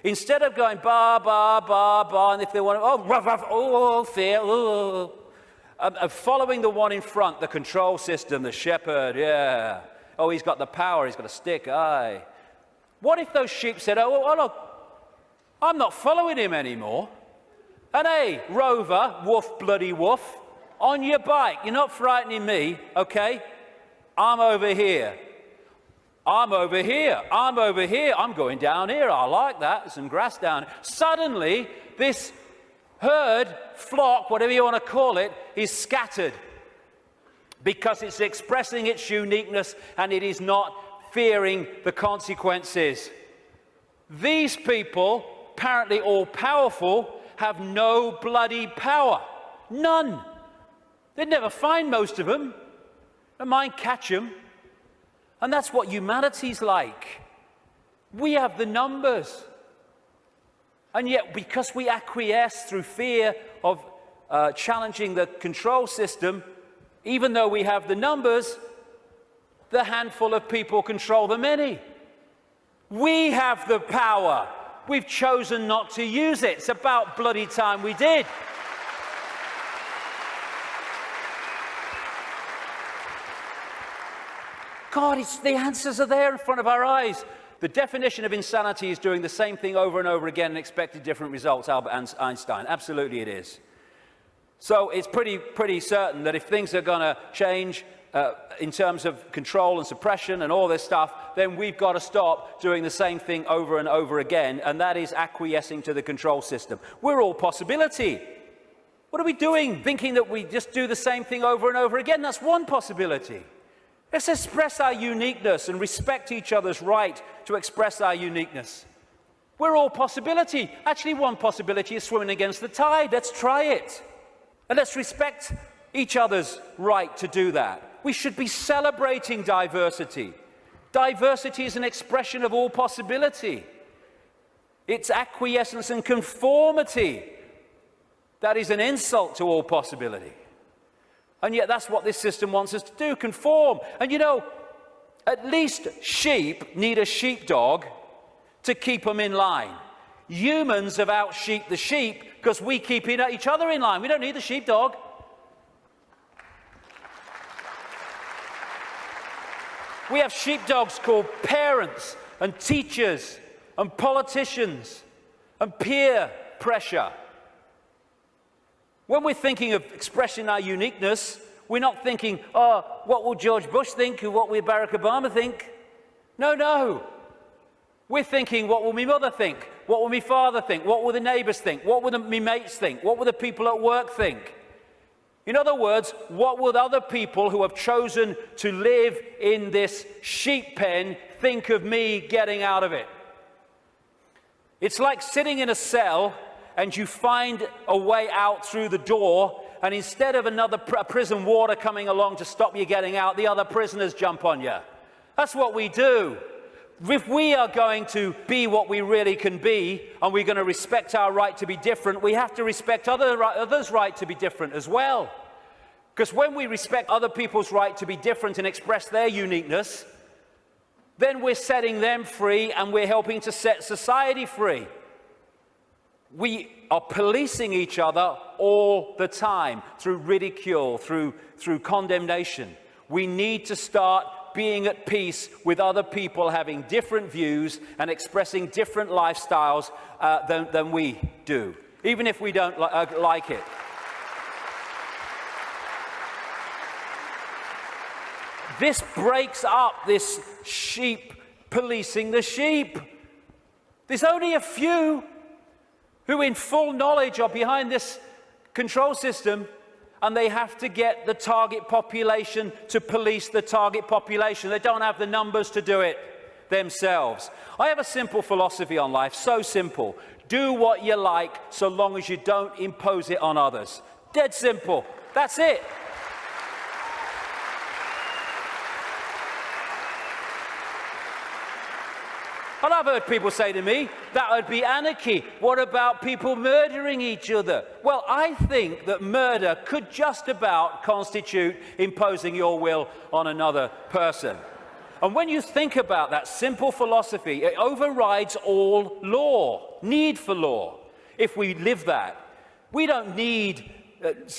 instead of going ba, ba, ba, ba, and if they want to, oh, ruff, ruff, oh, fear, oh, following the one in front, the control system, the shepherd, yeah. Oh, he's got the power, he's got a stick, aye. What if those sheep said, oh, look, I'm not following him anymore. And hey, Rover, woof, bloody woof, on your bike, you're not frightening me, okay? I'm over here. I'm over here. I'm over here. I'm going down here. I like that. There's some grass down here. Suddenly, this herd, flock, whatever you want to call it, is scattered because it's expressing its uniqueness and it is not fearing the consequences. These people, apparently all powerful, have no bloody power. None. They'd never find most of them. Don't mind catch them. And that's what humanity's like. We have the numbers. And yet, because we acquiesce through fear of challenging the control system, even though we have the numbers, the handful of people control the many. We have the power. We've chosen not to use it. It's about bloody time we did. God, the answers are there in front of our eyes. The definition of insanity is doing the same thing over and over again and expecting different results, Albert Einstein. Absolutely it is. So it's pretty certain that if things are going to change in terms of control and suppression and all this stuff, then we've got to stop doing the same thing over and over again, and that is acquiescing to the control system. We're all possibility. What are we doing? Thinking that we just do the same thing over and over again? That's one possibility. Let's express our uniqueness and respect each other's right to express our uniqueness. We're all possibility. Actually, one possibility is swimming against the tide. Let's try it. And let's respect each other's right to do that. We should be celebrating diversity. Diversity is an expression of all possibility. It's acquiescence and conformity that is an insult to all possibility. And yet that's what this system wants us to do, conform. And you know, at least sheep need a sheepdog to keep them in line. Humans have out-sheeped the sheep because we keep each other in line. We don't need the sheepdog. We have sheepdogs called parents and teachers and politicians and peer pressure. When we're thinking of expressing our uniqueness, we're not thinking, oh, what will George Bush think or what will Barack Obama think? No. We're thinking, what will my mother think? What will my father think? What will the neighbours think? What will my mates think? What will the people at work think? In other words, what will other people who have chosen to live in this sheep pen think of me getting out of it? It's like sitting in a cell and you find a way out through the door, and instead of another prison warder coming along to stop you getting out, the other prisoners jump on you. That's what we do. If we are going to be what we really can be, and we're going to respect our right to be different, we have to respect others' right to be different as well. Because when we respect other people's right to be different and express their uniqueness, then we're setting them free and we're helping to set society free. We are policing each other all the time through ridicule, through condemnation. We need to start being at peace with other people having different views and expressing different lifestyles than we do, even if we don't like it. This breaks up this sheep policing the sheep. There's only a few who in full knowledge are behind this control system, and they have to get the target population to police the target population. They don't have the numbers to do it themselves. I have a simple philosophy on life, so simple. Do what you like so long as you don't impose it on others. Dead simple. That's it. And I've heard people say to me, that would be anarchy. What about people murdering each other? Well, I think that murder could just about constitute imposing your will on another person. And when you think about that simple philosophy, it overrides all law, need for law, if we live that. We don't need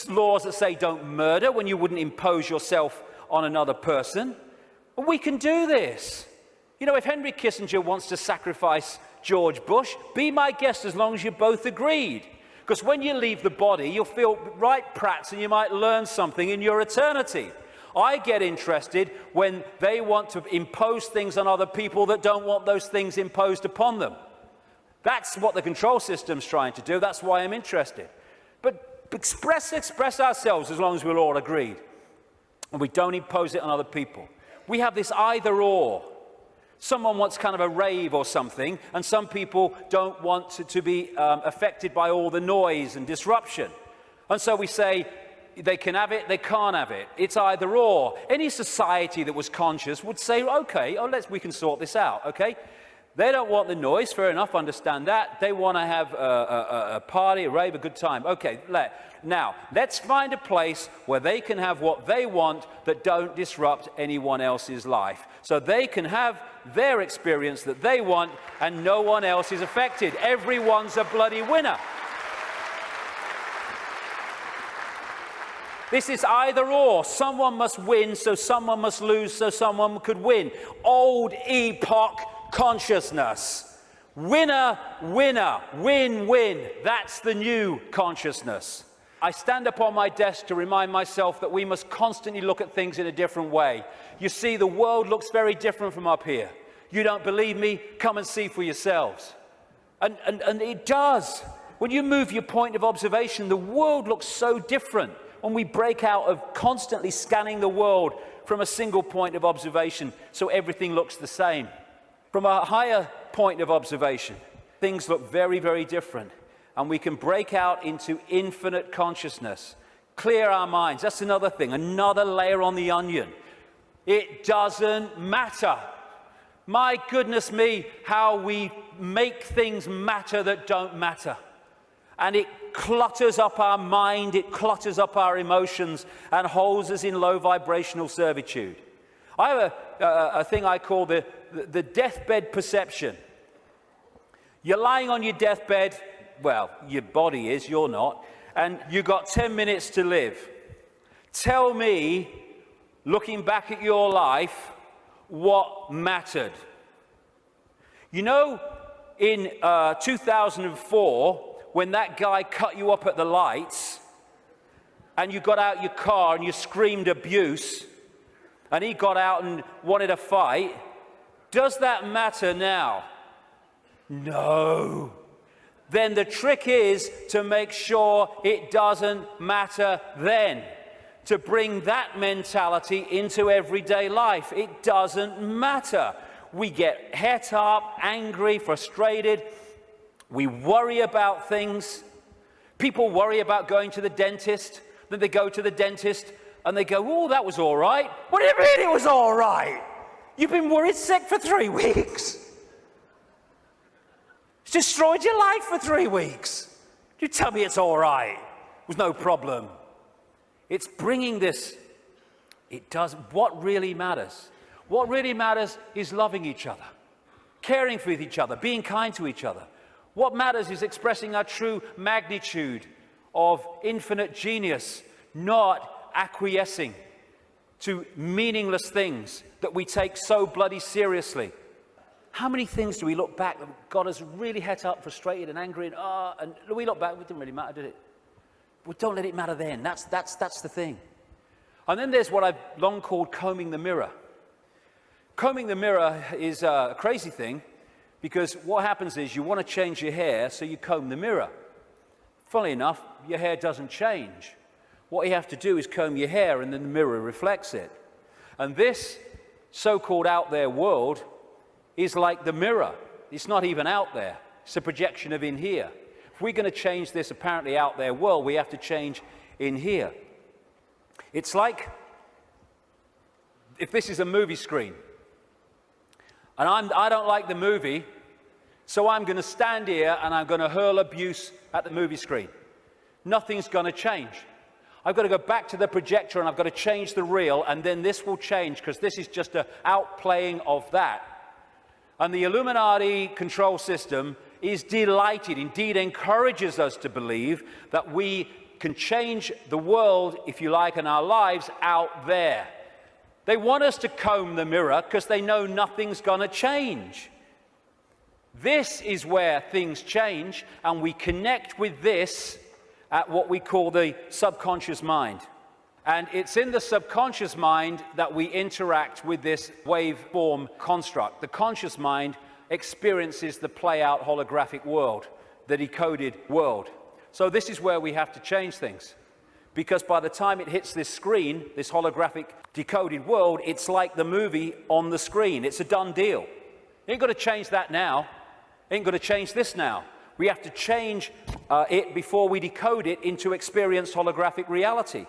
laws that say don't murder when you wouldn't impose yourself on another person. But we can do this. You know, if Henry Kissinger wants to sacrifice George Bush, be my guest as long as you both agreed. Because when you leave the body, you'll feel right prats and you might learn something in your eternity. I get interested when they want to impose things on other people that don't want those things imposed upon them. That's what the control system's trying to do. That's why I'm interested. But express ourselves as long as we're all agreed. And we don't impose it on other people. We have this either or. Someone wants kind of a rave or something, and some people don't want to be affected by all the noise and disruption. And so we say, they can have it, they can't have it. It's either or. Any society that was conscious would say, okay, we can sort this out, okay? They don't want the noise, fair enough, understand that. They want to have a party, a rave, a good time. Okay, now, let's find a place where they can have what they want that don't disrupt anyone else's life. So they can have their experience that they want and no one else is affected. Everyone's a bloody winner. This is either or. Someone must win, so someone must lose, so someone could win. Old epoch consciousness. Winner, winner, win, win. That's the new consciousness. I stand up on my desk to remind myself that we must constantly look at things in a different way. You see, the world looks very different from up here. You don't believe me? Come and see for yourselves. And it does. When you move your point of observation, the world looks so different. When we break out of constantly scanning the world from a single point of observation, so everything looks the same. From a higher point of observation, things look very, very different. And we can break out into infinite consciousness, clear our minds. That's another thing, another layer on the onion. It doesn't matter. My goodness me, how we make things matter that don't matter. And it clutters up our mind, it clutters up our emotions, and holds us in low vibrational servitude. I have a thing I call the deathbed perception. You're lying on your deathbed, well, your body is, you're not, and you've got 10 minutes to live. Tell me, looking back at your life, what mattered. You know, in 2004, when that guy cut you up at the lights, and you got out your car and you screamed abuse, and he got out and wanted a fight, does that matter now? No. Then the trick is to make sure it doesn't matter then. To bring that mentality into everyday life. It doesn't matter. We get het up, angry, frustrated. We worry about things. People worry about going to the dentist. Then they go to the dentist and they go, oh, that was all right. What do you mean it was all right? You've been worried sick for 3 weeks. It's destroyed your life for 3 weeks. You tell me it's all right. It was no problem. It's bringing this. It does. What really matters? What really matters is loving each other, caring for each other, being kind to each other. What matters is expressing our true magnitude of infinite genius, not acquiescing to meaningless things that we take so bloody seriously. How many things do we look back that God has really het up, frustrated and angry, and we look back, it didn't really matter, did it? Well, don't let it matter then. That's the thing. And then there's what I've long called combing the mirror. Combing the mirror is a crazy thing, because what happens is you want to change your hair, so you comb the mirror. Funnily enough, your hair doesn't change. What you have to do is comb your hair, and then the mirror reflects it. And this so-called out there world is like the mirror. It's not even out there. It's a projection of in here. If we're going to change this apparently out there world, we have to change in here. It's like if this is a movie screen, and I don't like the movie, so I'm going to stand here and I'm going to hurl abuse at the movie screen. Nothing's going to change. I've got to go back to the projector and I've got to change the reel, and then this will change, because this is just an outplaying of that. And the Illuminati control system is delighted, indeed encourages us to believe that we can change the world, if you like, and our lives out there. They want us to comb the mirror because they know nothing's going to change. This is where things change, and we connect with this at what we call the subconscious mind. And it's in the subconscious mind that we interact with this waveform construct. The conscious mind experiences the play-out holographic world, the decoded world. So this is where we have to change things. Because by the time it hits this screen, this holographic decoded world, it's like the movie on the screen. It's a done deal. You ain't got to change that now. You ain't got to change this now. We have to change it before we decode it into experienced holographic reality.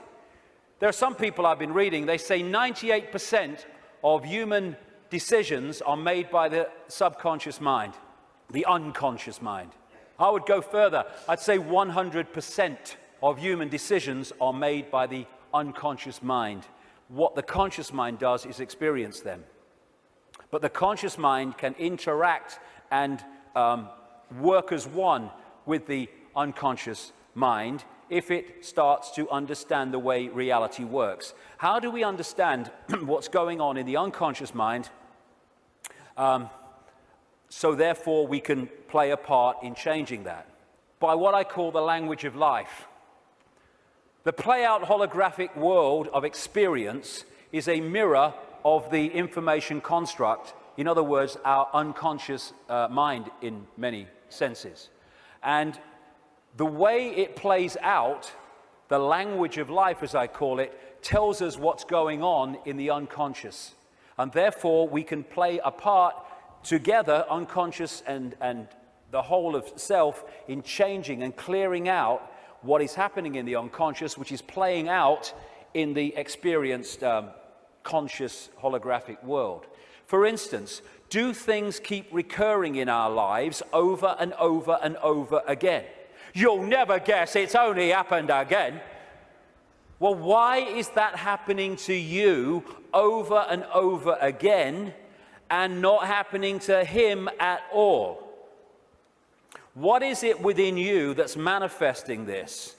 There are some people I've been reading, they say 98% of human decisions are made by the subconscious mind, the unconscious mind. I would go further. I'd say 100% of human decisions are made by the unconscious mind. What the conscious mind does is experience them. But the conscious mind can interact and work as one with the unconscious mind if it starts to understand the way reality works. How do we understand what's going on in the unconscious mind so therefore we can play a part in changing that? By what I call the language of life. The play-out holographic world of experience is a mirror of the information construct, in other words, our unconscious mind in many senses. And the way it plays out, the language of life, as I call it, tells us what's going on in the unconscious. And therefore, we can play a part together, unconscious and the whole of self, in changing and clearing out what is happening in the unconscious, which is playing out in the experienced conscious holographic world. For instance, do things keep recurring in our lives over and over and over again? You'll never guess, it's only happened again. Well, why is that happening to you over and over again and not happening to him at all? What is it within you that's manifesting this?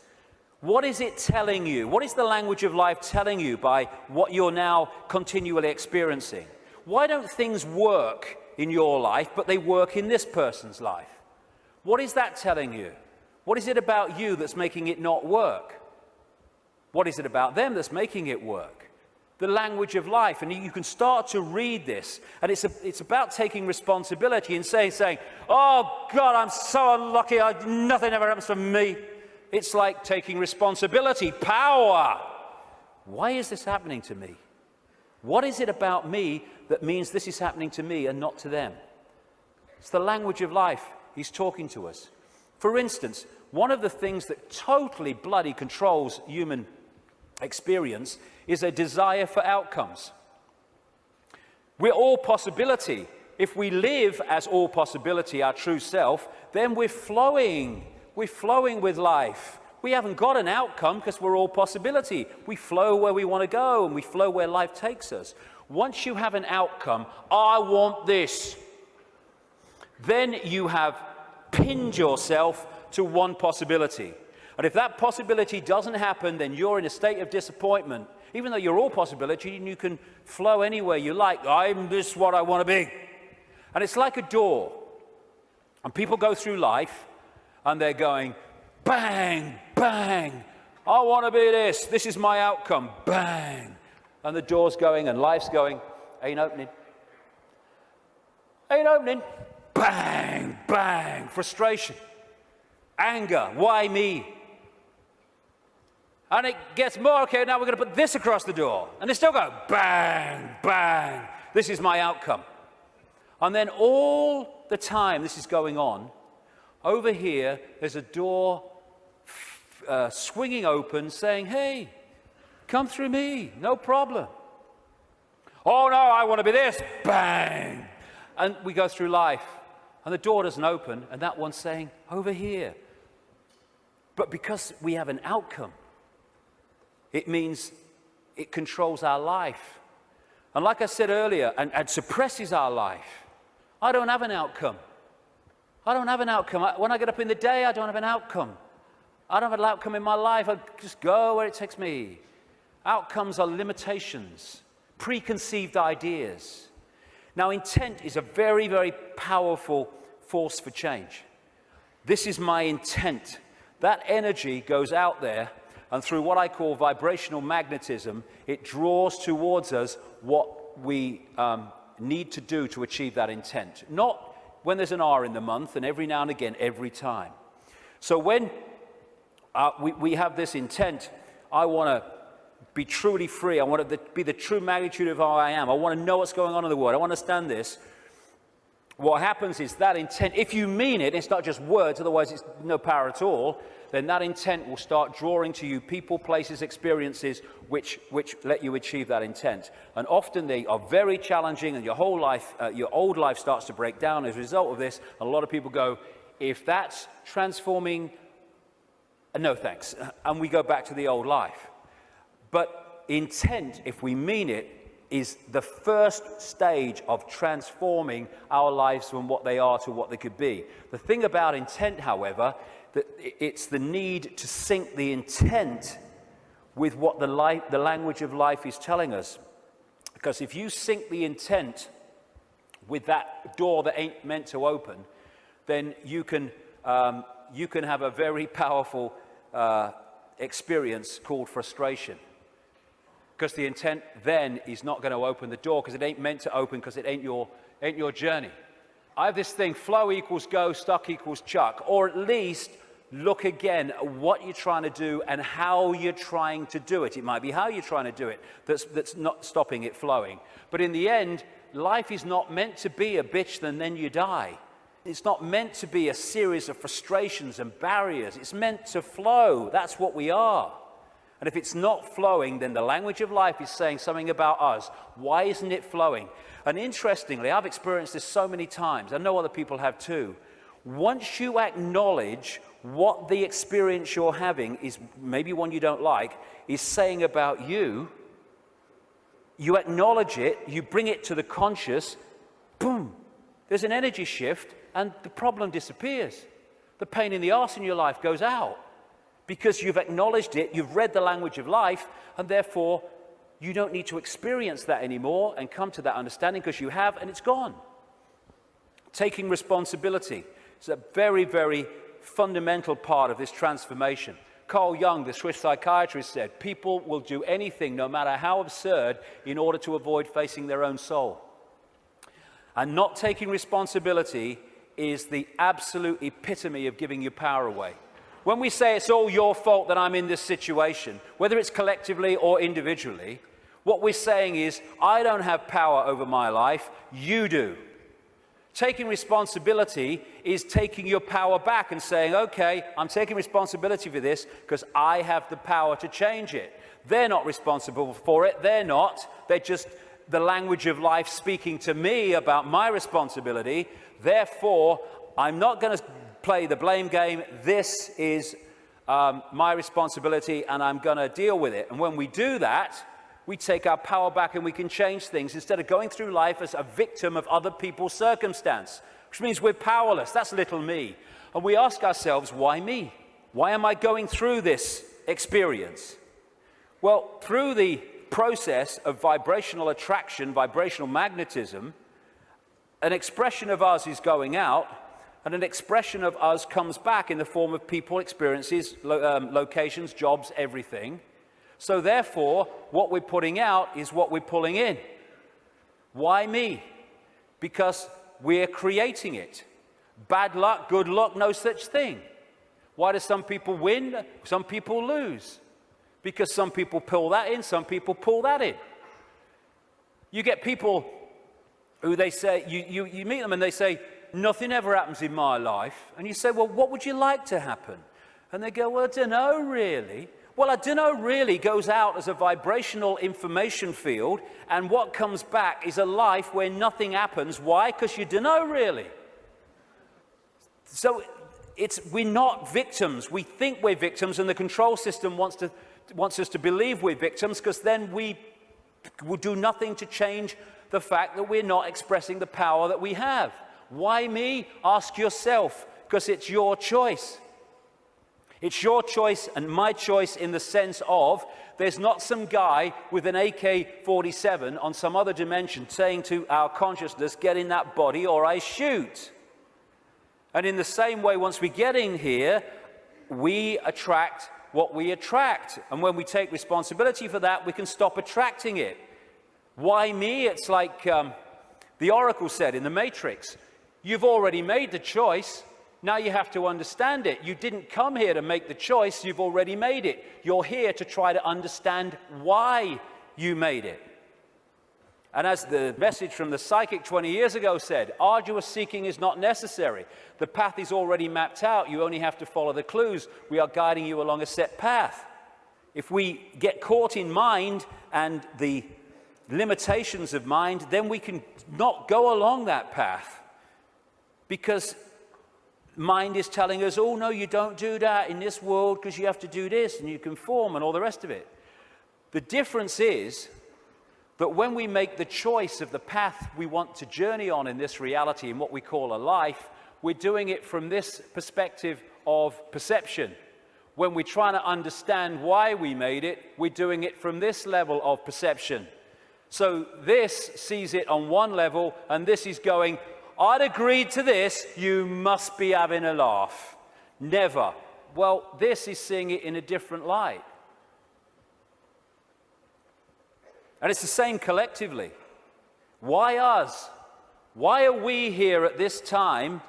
What is it telling you? What is the language of life telling you by what you're now continually experiencing? Why don't things work in your life, but they work in this person's life? What is that telling you? What is it about you that's making it not work? What is it about them that's making it work? The language of life. And you can start to read this, and it's about taking responsibility and saying, oh God, I'm so unlucky, nothing ever happens to me. It's like taking responsibility, power. Why is this happening to me? What is it about me that means this is happening to me and not to them? It's the language of life. He's talking to us. For instance, one of the things that totally bloody controls human experience is a desire for outcomes. We're all possibility. If we live as all possibility, our true self, then we're flowing. We're flowing with life. We haven't got an outcome because we're all possibility. We flow where we want to go, and we flow where life takes us. Once you have an outcome, I want this, then you have pinned yourself to one possibility. And if that possibility doesn't happen, then you're in a state of disappointment. Even though you're all possibility and you can flow anywhere you like, I'm this what I want to be. And it's like a door. And people go through life and they're going, bang, bang. I want to be this. This is my outcome. Bang. And the door's going and life's going, ain't opening. Ain't opening. Bang, bang. Frustration. Anger. Why me? And it gets more, okay, now we're going to put this across the door. And they still go, bang, bang. This is my outcome. And then all the time this is going on, over here, there's a door swinging open saying, hey, come through me, no problem. Oh, no, I want to be this. Bang. And we go through life, and the door doesn't open, and that one's saying, over here. But because we have an outcome, it means it controls our life. And like I said earlier, and suppresses our life. I don't have an outcome. I don't have an outcome. When I get up in the day, I don't have an outcome. I don't have an outcome in my life. I just go where it takes me. Outcomes are limitations, preconceived ideas. Now, intent is a very, very powerful force for change. This is my intent. That energy goes out there, and through what I call vibrational magnetism, it draws towards us what we need to do to achieve that intent. Not when there's an R in the month, and every now and again, every time. So when we have this intent, I want to be truly free. I want to be the true magnitude of who I am. I want to know what's going on in the world. I want to understand this. What happens is that intent, if you mean it, it's not just words, otherwise it's no power at all, then that intent will start drawing to you people, places, experiences which let you achieve that intent. And often they are very challenging, and your whole life, your old life starts to break down as a result of this. And a lot of people go, if that's transforming, no thanks. And we go back to the old life. But intent, if we mean it, is the first stage of transforming our lives from what they are to what they could be. The thing about intent, however, that it's the need to sync the intent with what the language of life is telling us. Because if you sync the intent with that door that ain't meant to open, then you can have a very powerful experience called frustration. Because the intent then is not going to open the door, because it ain't meant to open, because it ain't your journey. I have this thing, flow equals go, stuck equals chuck. Or at least look again at what you're trying to do and how you're trying to do it. It might be how you're trying to do it that's not stopping it flowing. But in the end, life is not meant to be a bitch and then you die. It's not meant to be a series of frustrations and barriers. It's meant to flow. That's what we are. And if it's not flowing, then the language of life is saying something about us. Why isn't it flowing? And interestingly, I've experienced this so many times. I know other people have too. Once you acknowledge what the experience you're having is, maybe one you don't like, is saying about you, you acknowledge it, you bring it to the conscious, boom, there's an energy shift and the problem disappears. The pain in the arse in your life goes out. Because you've acknowledged it, you've read the language of life, and therefore you don't need to experience that anymore and come to that understanding, because you have, and it's gone. Taking responsibility is a very, very fundamental part of this transformation. Carl Jung, the Swiss psychiatrist, said, people will do anything, no matter how absurd, in order to avoid facing their own soul. And not taking responsibility is the absolute epitome of giving your power away. When we say it's all your fault that I'm in this situation, whether it's collectively or individually, what we're saying is, I don't have power over my life, you do. Taking responsibility is taking your power back and saying, okay, I'm taking responsibility for this because I have the power to change it. They're not responsible for it, they're just the language of life speaking to me about my responsibility. Therefore, I'm not going to play the blame game. This is my responsibility and I'm going to deal with it. And when we do that, we take our power back and we can change things instead of going through life as a victim of other people's circumstance, which means we're powerless. That's little me. And we ask ourselves, why me? Why am I going through this experience? Well, through the process of vibrational attraction, vibrational magnetism, an expression of us is going out, and an expression of us comes back in the form of people, experiences, locations, jobs, everything. So therefore, what we're putting out is what we're pulling in. Why me? Because we're creating it. Bad luck, good luck, no such thing. Why do some people win, some people lose? Because some people pull that in, some people pull that in. You get people who they say, you meet them and they say, nothing ever happens in my life. And you say, well, what would you like to happen? And they go, well, I don't know really. Well, I don't know really goes out as a vibrational information field, and what comes back is a life where nothing happens. Why? Because you don't know really. So we're not victims. We think we're victims, and the control system wants us to believe we're victims, because then we will do nothing to change the fact that we're not expressing the power that we have. Why me? Ask yourself, because it's your choice. It's your choice and my choice in the sense of there's not some guy with an AK-47 on some other dimension saying to our consciousness, get in that body or I shoot. And in the same way, once we get in here, we attract what we attract. And when we take responsibility for that, we can stop attracting it. Why me? It's like the Oracle said in the Matrix. You've already made the choice. Now you have to understand it. You didn't come here to make the choice. You've already made it. You're here to try to understand why you made it. And as the message from the psychic 20 years ago said, arduous seeking is not necessary. The path is already mapped out. You only have to follow the clues. We are guiding you along a set path. If we get caught in mind and the limitations of mind, then we can not go along that path, because mind is telling us, oh no, you don't do that in this world because you have to do this and you conform and all the rest of it. The difference is that when we make the choice of the path we want to journey on in this reality, in what we call a life, we're doing it from this perspective of perception. When we're trying to understand why we made it, we're doing it from this level of perception. So this sees it on one level, and this is going, I'd agreed to this, you must be having a laugh. Never. Well, this is seeing it in a different light. And it's the same collectively. Why us? Why are we here at this time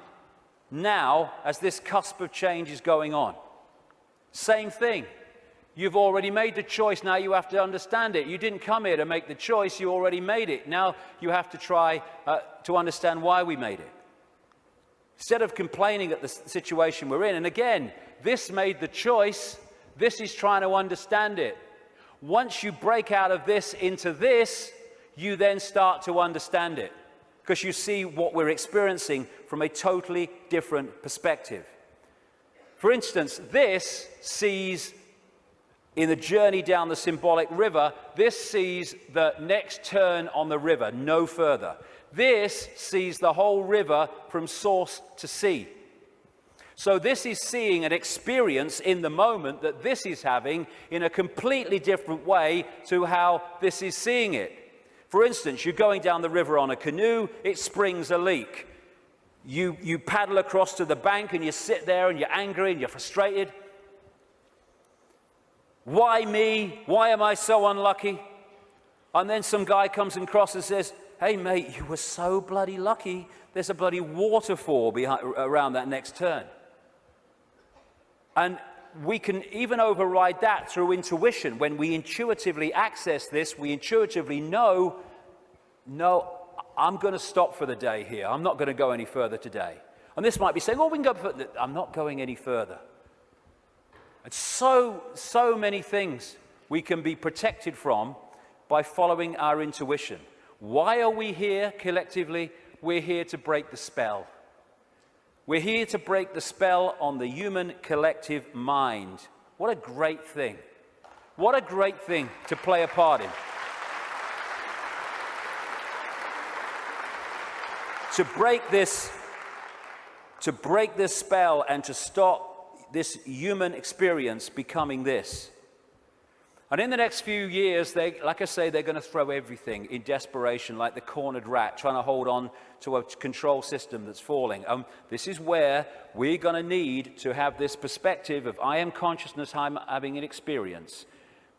now as this cusp of change is going on? Same thing. You've already made the choice, now you have to understand it. You didn't come here to make the choice, you already made it. Now you have to try to understand why we made it. Instead of complaining at the situation we're in, and again, this made the choice, this is trying to understand it. Once you break out of this into this, you then start to understand it, because you see what we're experiencing from a totally different perspective. For instance, this sees, in the journey down the symbolic river, this sees the next turn on the river, no further. This sees the whole river from source to sea. So this is seeing an experience in the moment that this is having in a completely different way to how this is seeing it. For instance, you're going down the river on a canoe, it springs a leak. You paddle across to the bank and you sit there and you're angry and you're frustrated. Why me? Why am I so unlucky? And then some guy comes across and says, hey mate, you were so bloody lucky. There's a bloody waterfall around that next turn. And we can even override that through intuition. When we intuitively access this, we intuitively know, no, I'm going to stop for the day here. I'm not going to go any further today. And this might be saying, oh, we can go further. I'm not going any further. And so many things we can be protected from by following our intuition. Why are we here collectively? We're here to break the spell. We're here to break the spell on the human collective mind. What a great thing. What a great thing to play a part in. To break this to break this spell and to stop this human experience becoming this. And in the next few years, like I say, they're going to throw everything in desperation, like the cornered rat, trying to hold on to a control system that's falling. This is where we're going to need to have this perspective of I am consciousness, I'm having an experience,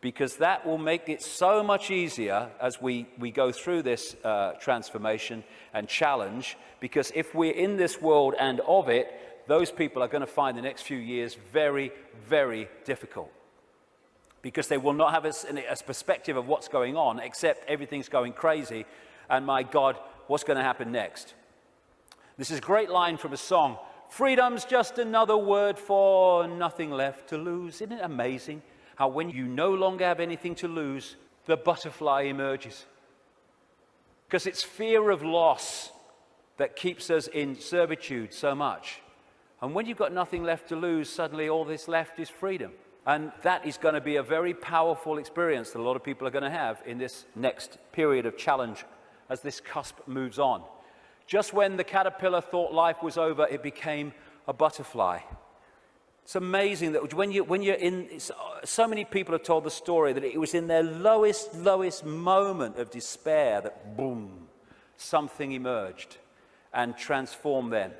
because that will make it so much easier as we go through this transformation and challenge, because if we're in this world and of it, those people are going to find the next few years very, very difficult. Because they will not have a perspective of what's going on, except everything's going crazy, and my God, what's going to happen next? This is a great line from a song. Freedom's just another word for nothing left to lose. Isn't it amazing how when you no longer have anything to lose, the butterfly emerges? Because it's fear of loss that keeps us in servitude so much. And when you've got nothing left to lose, suddenly all that's left is freedom. And that is going to be a very powerful experience that a lot of people are going to have in this next period of challenge as this cusp moves on. Just when the caterpillar thought life was over, it became a butterfly. It's amazing that when you're in, so many people have told the story that it was in their lowest moment of despair that boom, something emerged and transformed them.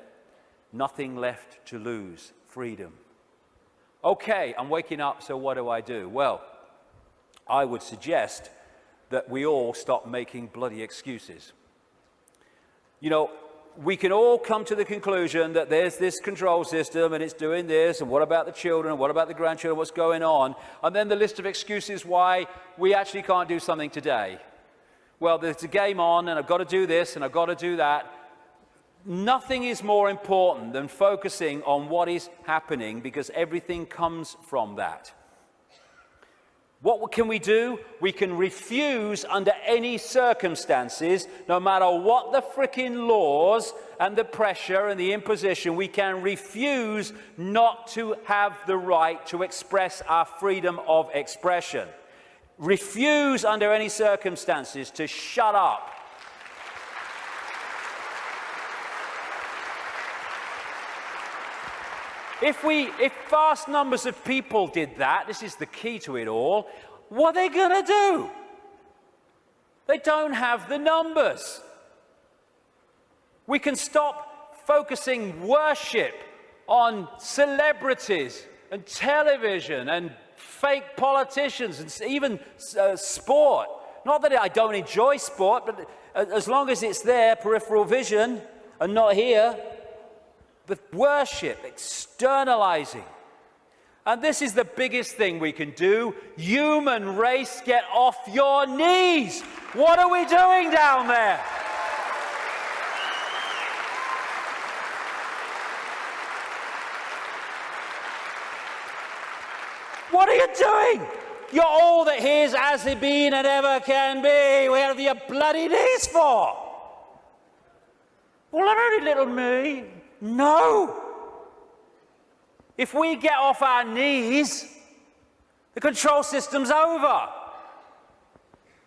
Nothing left to lose, freedom. Okay, I'm waking up, so what do I do? Well, I would suggest that we all stop making bloody excuses. You know, we can all come to the conclusion that there's this control system and it's doing this, and what about the children, and what about the grandchildren, what's going on? And then the list of excuses why we actually can't do something today. Well, there's a game on, and I've got to do this, and I've got to do that. Nothing is more important than focusing on what is happening, because everything comes from that. What can we do? We can refuse under any circumstances, no matter what the frickin' laws and the pressure and the imposition, we can refuse not to have the right to express our freedom of expression. Refuse under any circumstances to shut up. If vast numbers of people did that, this is the key to it all, what are they going to do? They don't have the numbers. We can stop focusing worship on celebrities and television and fake politicians and even sport. Not that I don't enjoy sport, but as long as it's there, peripheral vision, and not here. The worship, externalizing. And this is the biggest thing we can do. Human race, get off your knees. What are we doing down there? What are you doing? You're all that here's has been and ever can be. Where have your bloody knees for? Well, I'm only little me. No! If we get off our knees, the control system's over.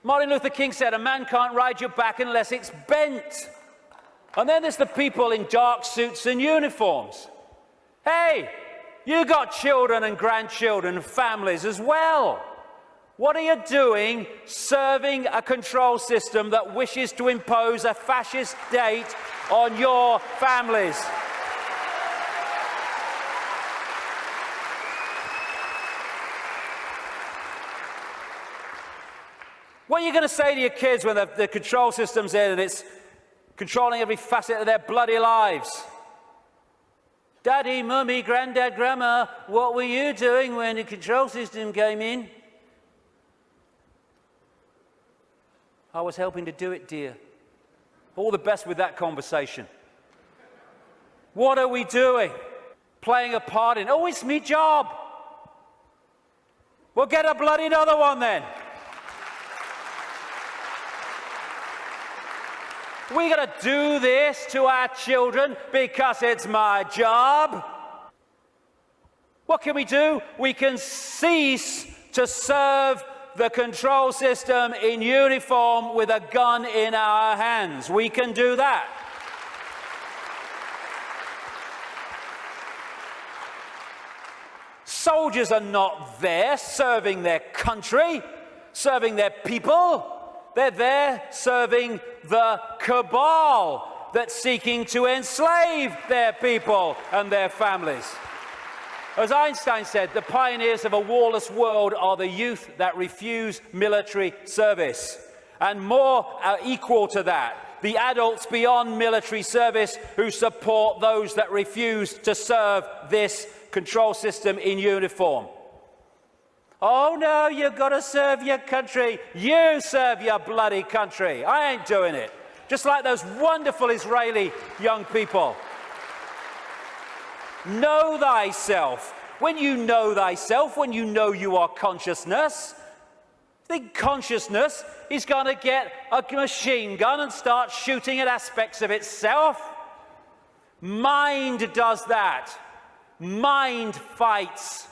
Martin Luther King said, a man can't ride your back unless it's bent. And then there's the people in dark suits and uniforms. Hey, you got children and grandchildren and families as well. What are you doing serving a control system that wishes to impose a fascist date on your families? What are you going to say to your kids when the control system's in and it's controlling every facet of their bloody lives? Daddy, Mummy, Granddad, Grandma, what were you doing when the control system came in? I was helping to do it, dear. All the best with that conversation. What are we doing? Playing a part in, oh, it's me job. Well, get a bloody another one then. We got to do this to our children because it's my job. What can we do? We can cease to serve the control system in uniform with a gun in our hands. We can do that. Soldiers are not there serving their country, serving their people. They're there serving the cabal that's seeking to enslave their people and their families. As Einstein said, the pioneers of a warless world are the youth that refuse military service. And more are equal to that, the adults beyond military service who support those that refuse to serve this control system in uniform. Oh no, you've got to serve your country. You serve your bloody country. I ain't doing it. Just like those wonderful Israeli young people. Know thyself. When you know thyself, when you know you are consciousness, the consciousness is going to get a machine gun and start shooting at aspects of itself. Mind does that. Mind fights.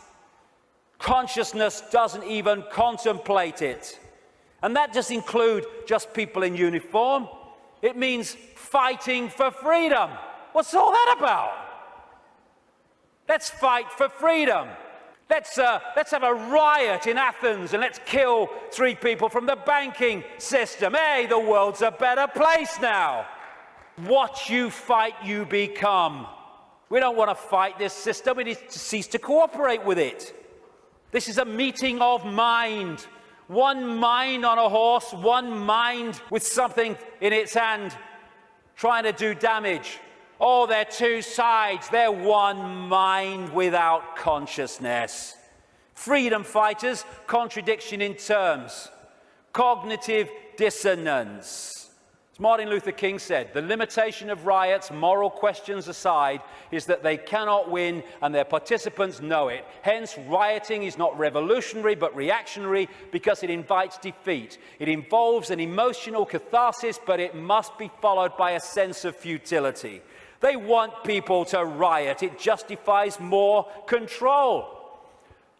Consciousness doesn't even contemplate it. And that doesn't include just people in uniform. It means fighting for freedom. What's all that about? Let's fight for freedom. Let's have a riot in Athens and let's kill 3 people from the banking system. Hey, the world's a better place now. What you fight, you become. We don't want to fight this system. We need to cease to cooperate with it. This is a meeting of mind. One mind on a horse, one mind with something in its hand trying to do damage. Oh, they're 2 sides. They're one mind without consciousness. Freedom fighters, contradiction in terms. Cognitive dissonance. As Martin Luther King said, the limitation of riots, moral questions aside, is that they cannot win and their participants know it. Hence, rioting is not revolutionary but reactionary because it invites defeat. It involves an emotional catharsis, but it must be followed by a sense of futility. They want people to riot. It justifies more control.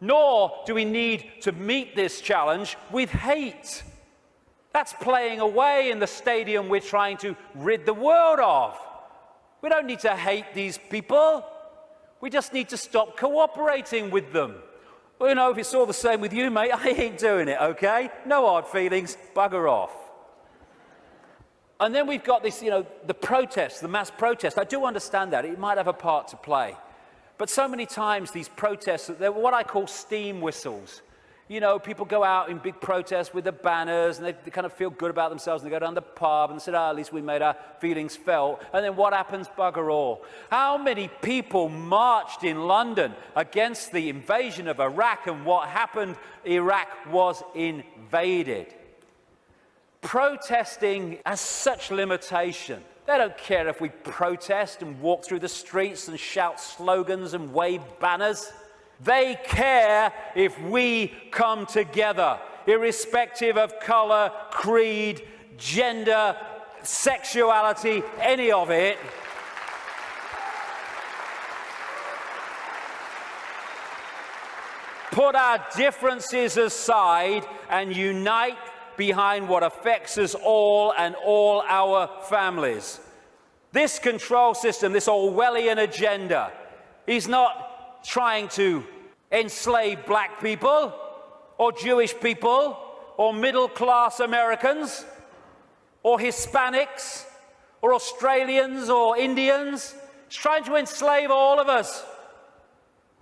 Nor do we need to meet this challenge with hate. That's playing away in the stadium we're trying to rid the world of. We don't need to hate these people. We just need to stop cooperating with them. Well, you know, if it's all the same with you, mate, I ain't doing it, okay? No hard feelings, bugger off. And then we've got this, you know, the protest, the mass protest. I do understand that. It might have a part to play. But so many times these protests, they're what I call steam whistles. You know, people go out in big protests with the banners and they kind of feel good about themselves and they go down the pub and say, at least we made our feelings felt. And then what happens? Bugger all. How many people marched in London against the invasion of Iraq, and what happened? Iraq was invaded. Protesting has such limitation. They don't care if we protest and walk through the streets and shout slogans and wave banners. They care if we come together, irrespective of color, creed, gender, sexuality, any of it. Put our differences aside and unite behind what affects us all and all our families. This control system, this Orwellian agenda, is not trying to enslave black people or Jewish people or middle-class Americans or Hispanics or Australians or Indians. It's trying to enslave all of us.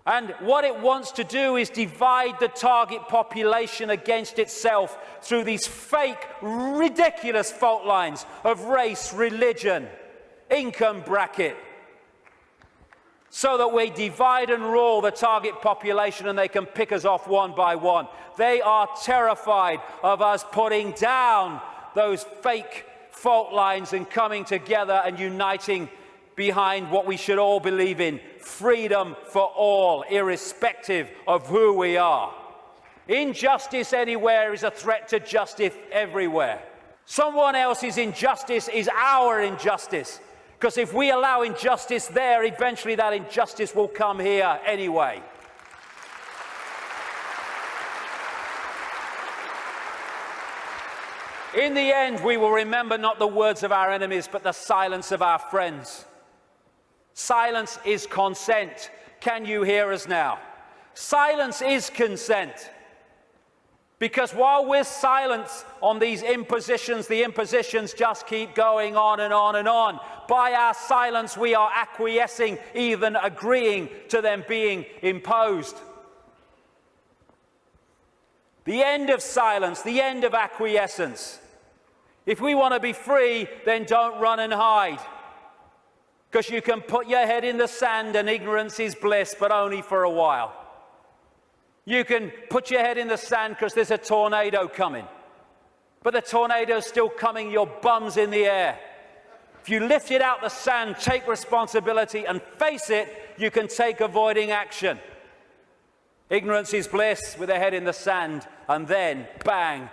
And what it wants to do is divide the target population against itself through these fake, ridiculous fault lines of race, religion, income bracket, so that we divide and rule the target population and they can pick us off one by one. They are terrified of us putting down those fake fault lines and coming together and uniting behind what we should all believe in: freedom for all, irrespective of who we are. Injustice anywhere is a threat to justice everywhere. Someone else's injustice is our injustice, because if we allow injustice there, eventually that injustice will come here anyway. In the end, we will remember not the words of our enemies, but the silence of our friends. Silence is consent. Can you hear us now? Silence is consent. Because while we're silent on these impositions, the impositions just keep going on and on and on. By our silence, we are acquiescing, even agreeing to them being imposed. The end of silence, the end of acquiescence. If we want to be free, then don't run and hide. Because you can put your head in the sand and ignorance is bliss, but only for a while. You can put your head in the sand because there's a tornado coming. But the tornado's still coming, your bum's in the air. If you lift it out the sand, take responsibility and face it, you can take avoiding action. Ignorance is bliss with a head in the sand, and then, bang,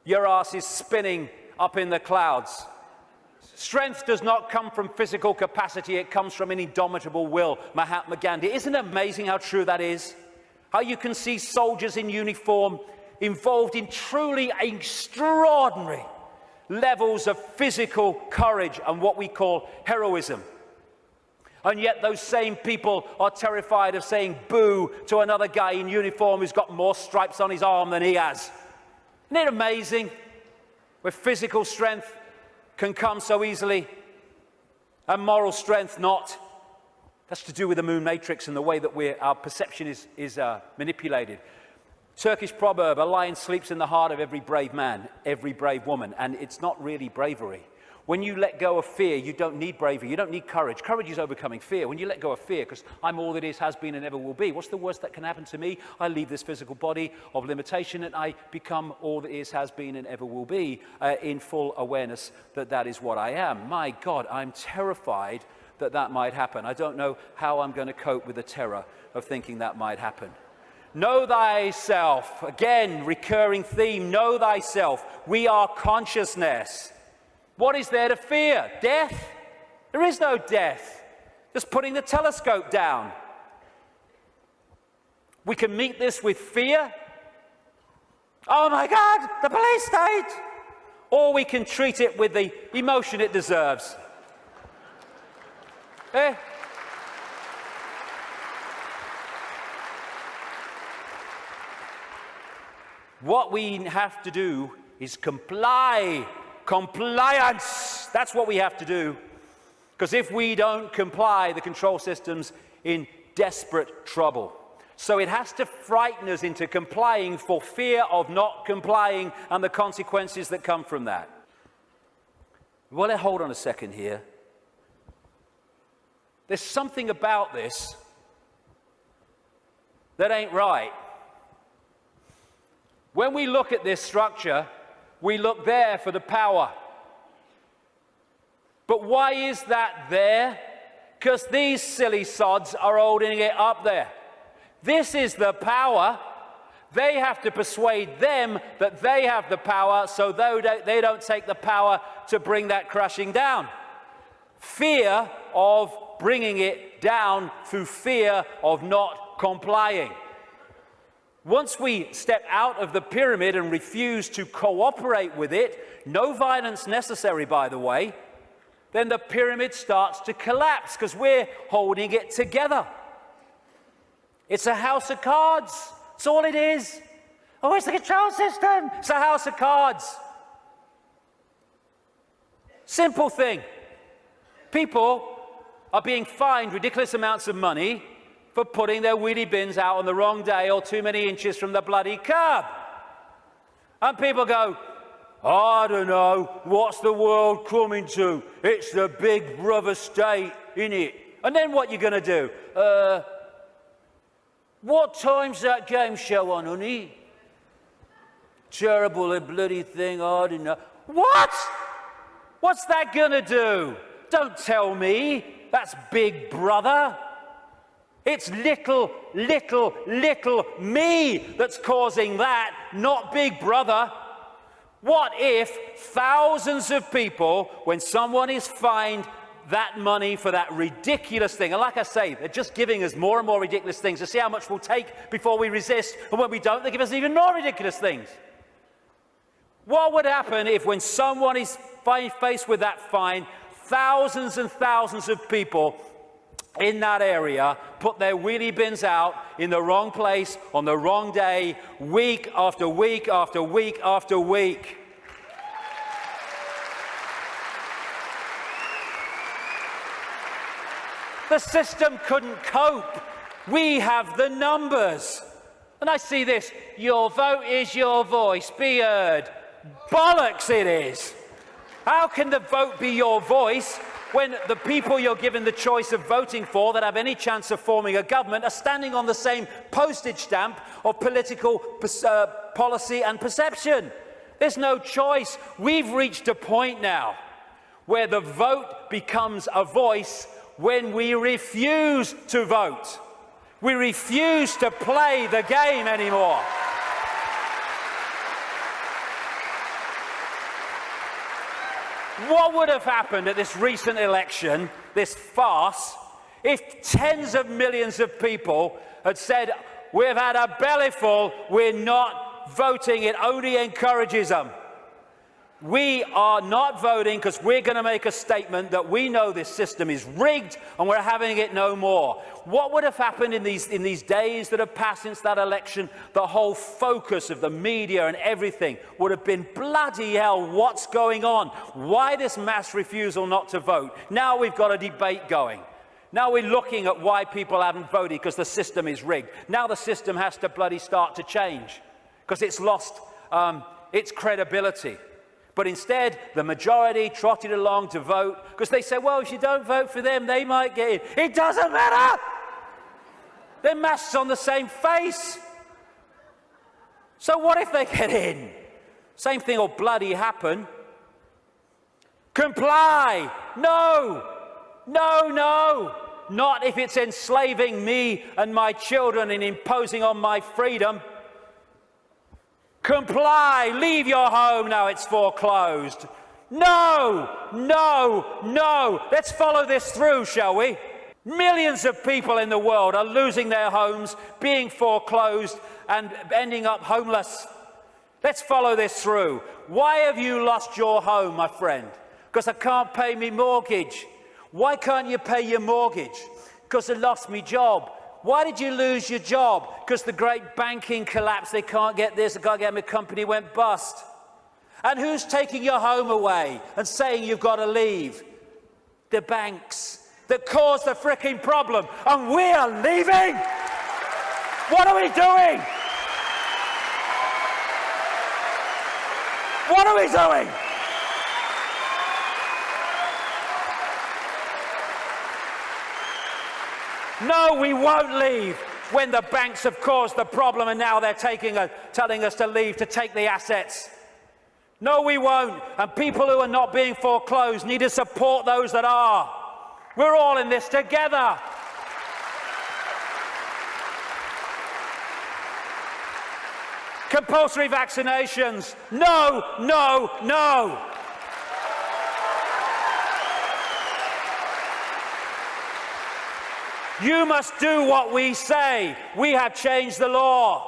your ass is spinning up in the clouds. Strength does not come from physical capacity, it comes from an indomitable will. Mahatma Gandhi. Isn't it amazing how true that is? How you can see soldiers in uniform involved in truly extraordinary levels of physical courage and what we call heroism. And yet those same people are terrified of saying boo to another guy in uniform who's got more stripes on his arm than he has. Isn't it amazing? Where physical strength can come so easily, and moral strength not. That's to do with the moon matrix and the way that our perception is manipulated. Turkish proverb, a lion sleeps in the heart of every brave man, every brave woman, and it's not really bravery. When you let go of fear, you don't need bravery, you don't need courage. Courage is overcoming fear. When you let go of fear, because I'm all that is, has been, and ever will be, what's the worst that can happen to me? I leave this physical body of limitation and I become all that is, has been, and ever will be, in full awareness that that is what I am. My God, I'm terrified that that might happen. I don't know how I'm going to cope with the terror of thinking that might happen. Know thyself. Again, recurring theme, know thyself. We are consciousness. What is there to fear? Death? There is no death. Just putting the telescope down. We can meet this with fear. Oh my God, the police state! Or we can treat it with the emotion it deserves. What we have to do is comply. Compliance! That's what we have to do. Because if we don't comply, the control system's in desperate trouble. So it has to frighten us into complying for fear of not complying and the consequences that come from that. Well, hold on a second here. There's something about this that ain't right. When we look at this structure, we look there for the power. But why is that there? Because these silly sods are holding it up there. This is the power. They have to persuade them that they have the power, so they don't take the power to bring that crashing down. Fear of bringing it down through fear of not complying. Once we step out of the pyramid and refuse to cooperate with it, no violence necessary, by the way, then the pyramid starts to collapse because we're holding it together. It's a house of cards. That's all it is. Oh, it's the control system. It's a house of cards. Simple thing. People are being fined ridiculous amounts of money for putting their wheelie bins out on the wrong day or too many inches from the bloody curb. And people go, I don't know, what's the world coming to? It's the big brother state, innit? And then what you going to do? What time's that game show on, honey? Terrible, a bloody thing, I don't know. What? What's that going to do? Don't tell me. That's Big Brother. It's little me that's causing that, not Big Brother. What if thousands of people, when someone is fined that money for that ridiculous thing, and like I say, they're just giving us more and more ridiculous things to see how much we'll take before we resist, and when we don't, they give us even more ridiculous things. What would happen if when someone is faced with that fine, thousands and thousands of people in that area put their wheelie bins out in the wrong place on the wrong day, week after week after week after week. The system couldn't cope. We have the numbers. And I see this, your vote is your voice, be heard. Bollocks it is. How can the vote be your voice when the people you're given the choice of voting for that have any chance of forming a government are standing on the same postage stamp of political policy and perception? There's no choice. We've reached a point now where the vote becomes a voice when we refuse to vote. We refuse to play the game anymore. What would have happened at this recent election, this farce, if tens of millions of people had said, we've had a bellyful, we're not voting, it only encourages them. We are not voting because we're going to make a statement that we know this system is rigged and we're having it no more. What would have happened in these days that have passed since that election? The whole focus of the media and everything would have been, bloody hell, what's going on? Why this mass refusal not to vote? Now we've got a debate going. Now we're looking at why people haven't voted because the system is rigged. Now the system has to bloody start to change because it's lost its credibility. But instead, the majority trotted along to vote because they say, well, if you don't vote for them, they might get in. It doesn't matter. They're masks on the same face. So what if they get in? Same thing will bloody happen. Comply. No. No, no. Not if it's enslaving me and my children and imposing on my freedom. Comply, leave your home now it's foreclosed. No, no, no. Let's follow this through, shall we? Millions of people in the world are losing their homes, being foreclosed, and ending up homeless. Let's follow this through. Why have you lost your home, my friend? Because I can't pay me mortgage. Why can't you pay your mortgage? Because I lost my job. Why did you lose your job? Because the great banking collapse, they can't get this, they can't get my company went bust. And who's taking your home away and saying you've got to leave? The banks that caused the fricking problem. And we are leaving? What are we doing? What are we doing? No, we won't leave when the banks have caused the problem and now they're telling us to leave to take the assets. No, we won't. And people who are not being foreclosed need to support those that are. We're all in this together. Compulsory vaccinations. No, no, no. You must do what we say. We have changed the law.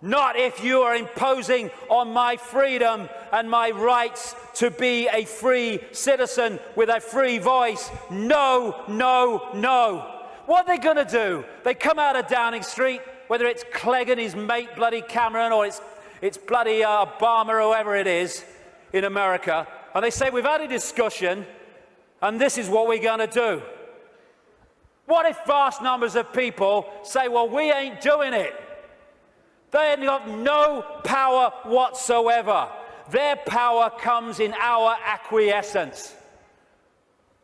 Not if you are imposing on my freedom and my rights to be a free citizen with a free voice. No, no, no. What are they going to do? They come out of Downing Street, whether it's Clegg and his mate bloody Cameron or it's bloody Obama or whoever it is in America, and they say, we've had a discussion and this is what we're going to do. What if vast numbers of people say, well, we ain't doing it? They have got no power whatsoever. Their power comes in our acquiescence.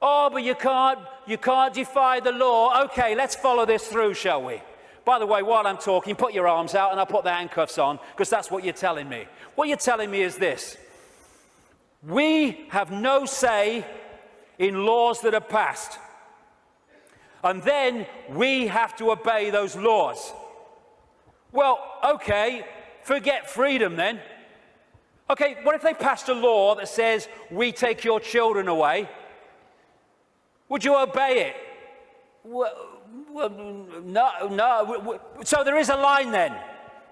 Oh, but you can't defy the law. Okay, let's follow this through, shall we? By the way, while I'm talking, put your arms out and I'll put the handcuffs on, because that's what you're telling me. What you're telling me is this. We have no say in laws that are passed. And then we have to obey those laws. Well, okay, forget freedom then. Okay, what if they passed a law that says we take your children away? Would you obey it? Well, no. So there is a line then.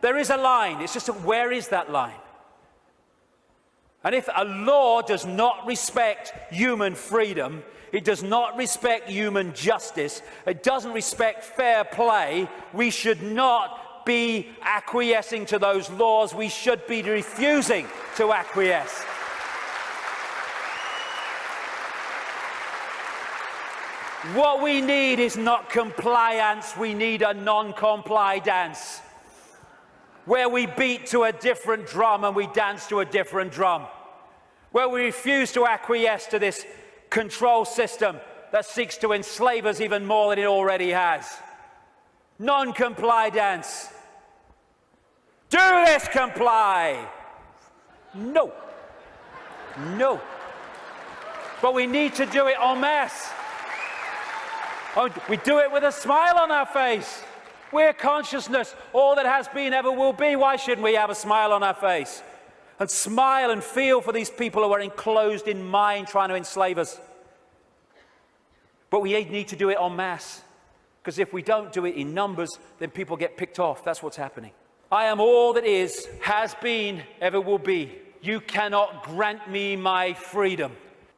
There is a line. It's just where is that line? And if a law does not respect human freedom, it does not respect human justice, it doesn't respect fair play, we should not be acquiescing to those laws. We should be refusing to acquiesce. What we need is not compliance, we need a non-comply dance, where we beat to a different drum and we dance to a different drum, where we refuse to acquiesce to this control system that seeks to enslave us even more than it already has. Non-comply dance. Do this, comply. No. No. But we need to do it en masse. Oh, we do it with a smile on our face. We're consciousness, all that has been, ever will be. Why shouldn't we have a smile on our face? And smile and feel for these people who are enclosed in mind trying to enslave us. But we need to do it en masse. Because if we don't do it in numbers, then people get picked off. That's what's happening. I am all that is, has been, ever will be. You cannot grant me my freedom.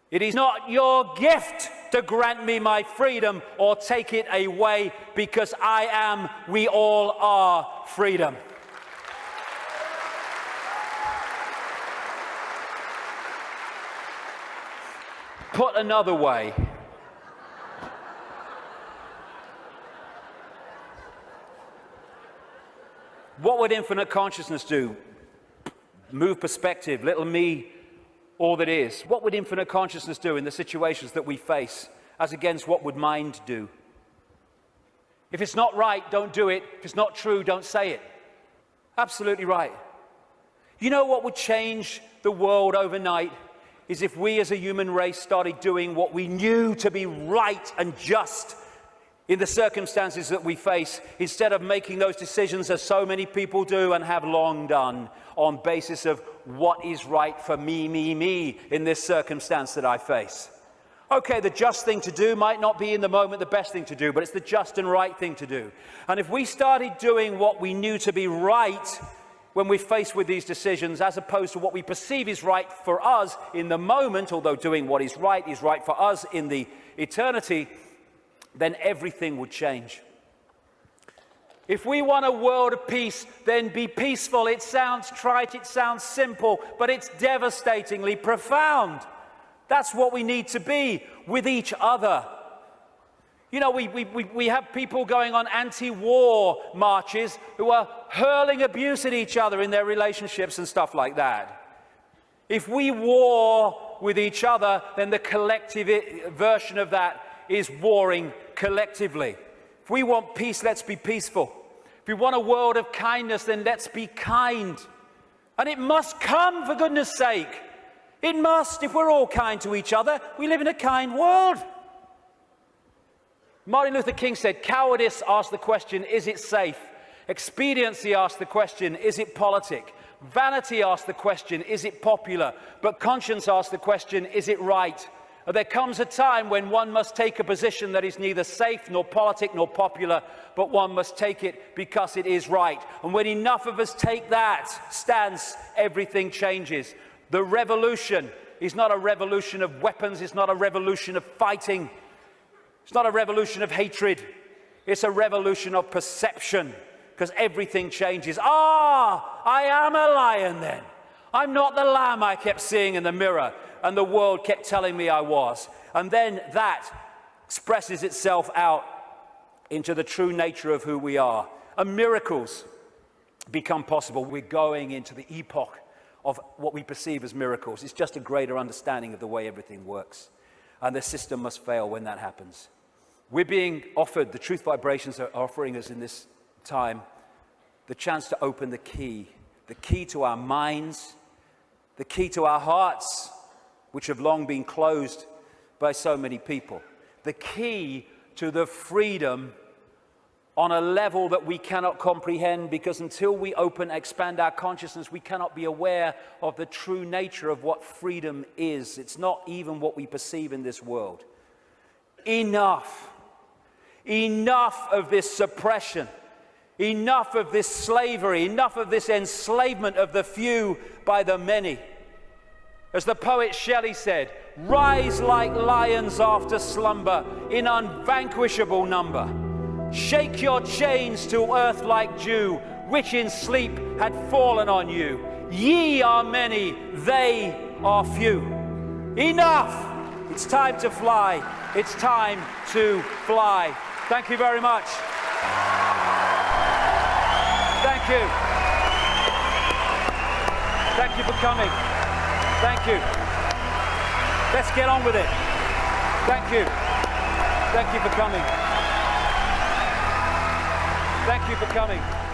It is not your gift to grant me my freedom or take it away, because I am, we all are freedom. Put another way, what would infinite consciousness do? Move perspective, little me, all that is. What would infinite consciousness do in the situations that we face, as against what would mind do? If it's not right, don't do it. If it's not true, don't say it. Absolutely right. You know what would change the world overnight is if we as a human race started doing what we knew to be right and just in the circumstances that we face, instead of making those decisions as so many people do and have long done on basis of what is right for me in this circumstance that I face. Okay, the just thing to do might not be in the moment the best thing to do, but it's the just and right thing to do. And if we started doing what we knew to be right when we're faced with these decisions, as opposed to what we perceive is right for us in the moment, although doing what is right for us in the eternity, then everything would change. If we want a world of peace, then be peaceful. It sounds trite, it sounds simple, but it's devastatingly profound. That's what we need to be with each other. You know, we have people going on anti-war marches who are hurling abuse at each other in their relationships and stuff like that. If we war with each other, then the collective version of that is warring collectively. If we want peace, let's be peaceful. If we want a world of kindness, then let's be kind. And it must come, for goodness sake. It must. If we're all kind to each other, we live in a kind world. Martin Luther King said, cowardice asks the question, is it safe? Expediency asks the question, is it politic? Vanity asks the question, is it popular? But conscience asks the question, is it right? There comes a time when one must take a position that is neither safe, nor politic, nor popular, but one must take it because it is right. And when enough of us take that stance, everything changes. The revolution is not a revolution of weapons, it's not a revolution of fighting, it's not a revolution of hatred, it's a revolution of perception, because everything changes. I am a lion then. I'm not the lamb I kept seeing in the mirror and the world kept telling me I was. And then that expresses itself out into the true nature of who we are. And miracles become possible. We're going into the epoch of what we perceive as miracles. It's just a greater understanding of the way everything works. And the system must fail when that happens. We're being offered, the truth vibrations are offering us in this time, the chance to open the key to our minds, the key to our hearts, which have long been closed by so many people. The key to the freedom on a level that we cannot comprehend, because until we expand our consciousness, we cannot be aware of the true nature of what freedom is. It's not even what we perceive in this world. Enough of this suppression, enough of this slavery, enough of this enslavement of the few by the many. As the poet Shelley said, rise like lions after slumber in unvanquishable number. Shake your chains to earth like dew, which in sleep had fallen on you. Ye are many, they are few. Enough! It's time to fly. It's time to fly. Thank you very much. Thank you. Thank you for coming. Thank you. Let's get on with it. Thank you. Thank you for coming. Thank you for coming.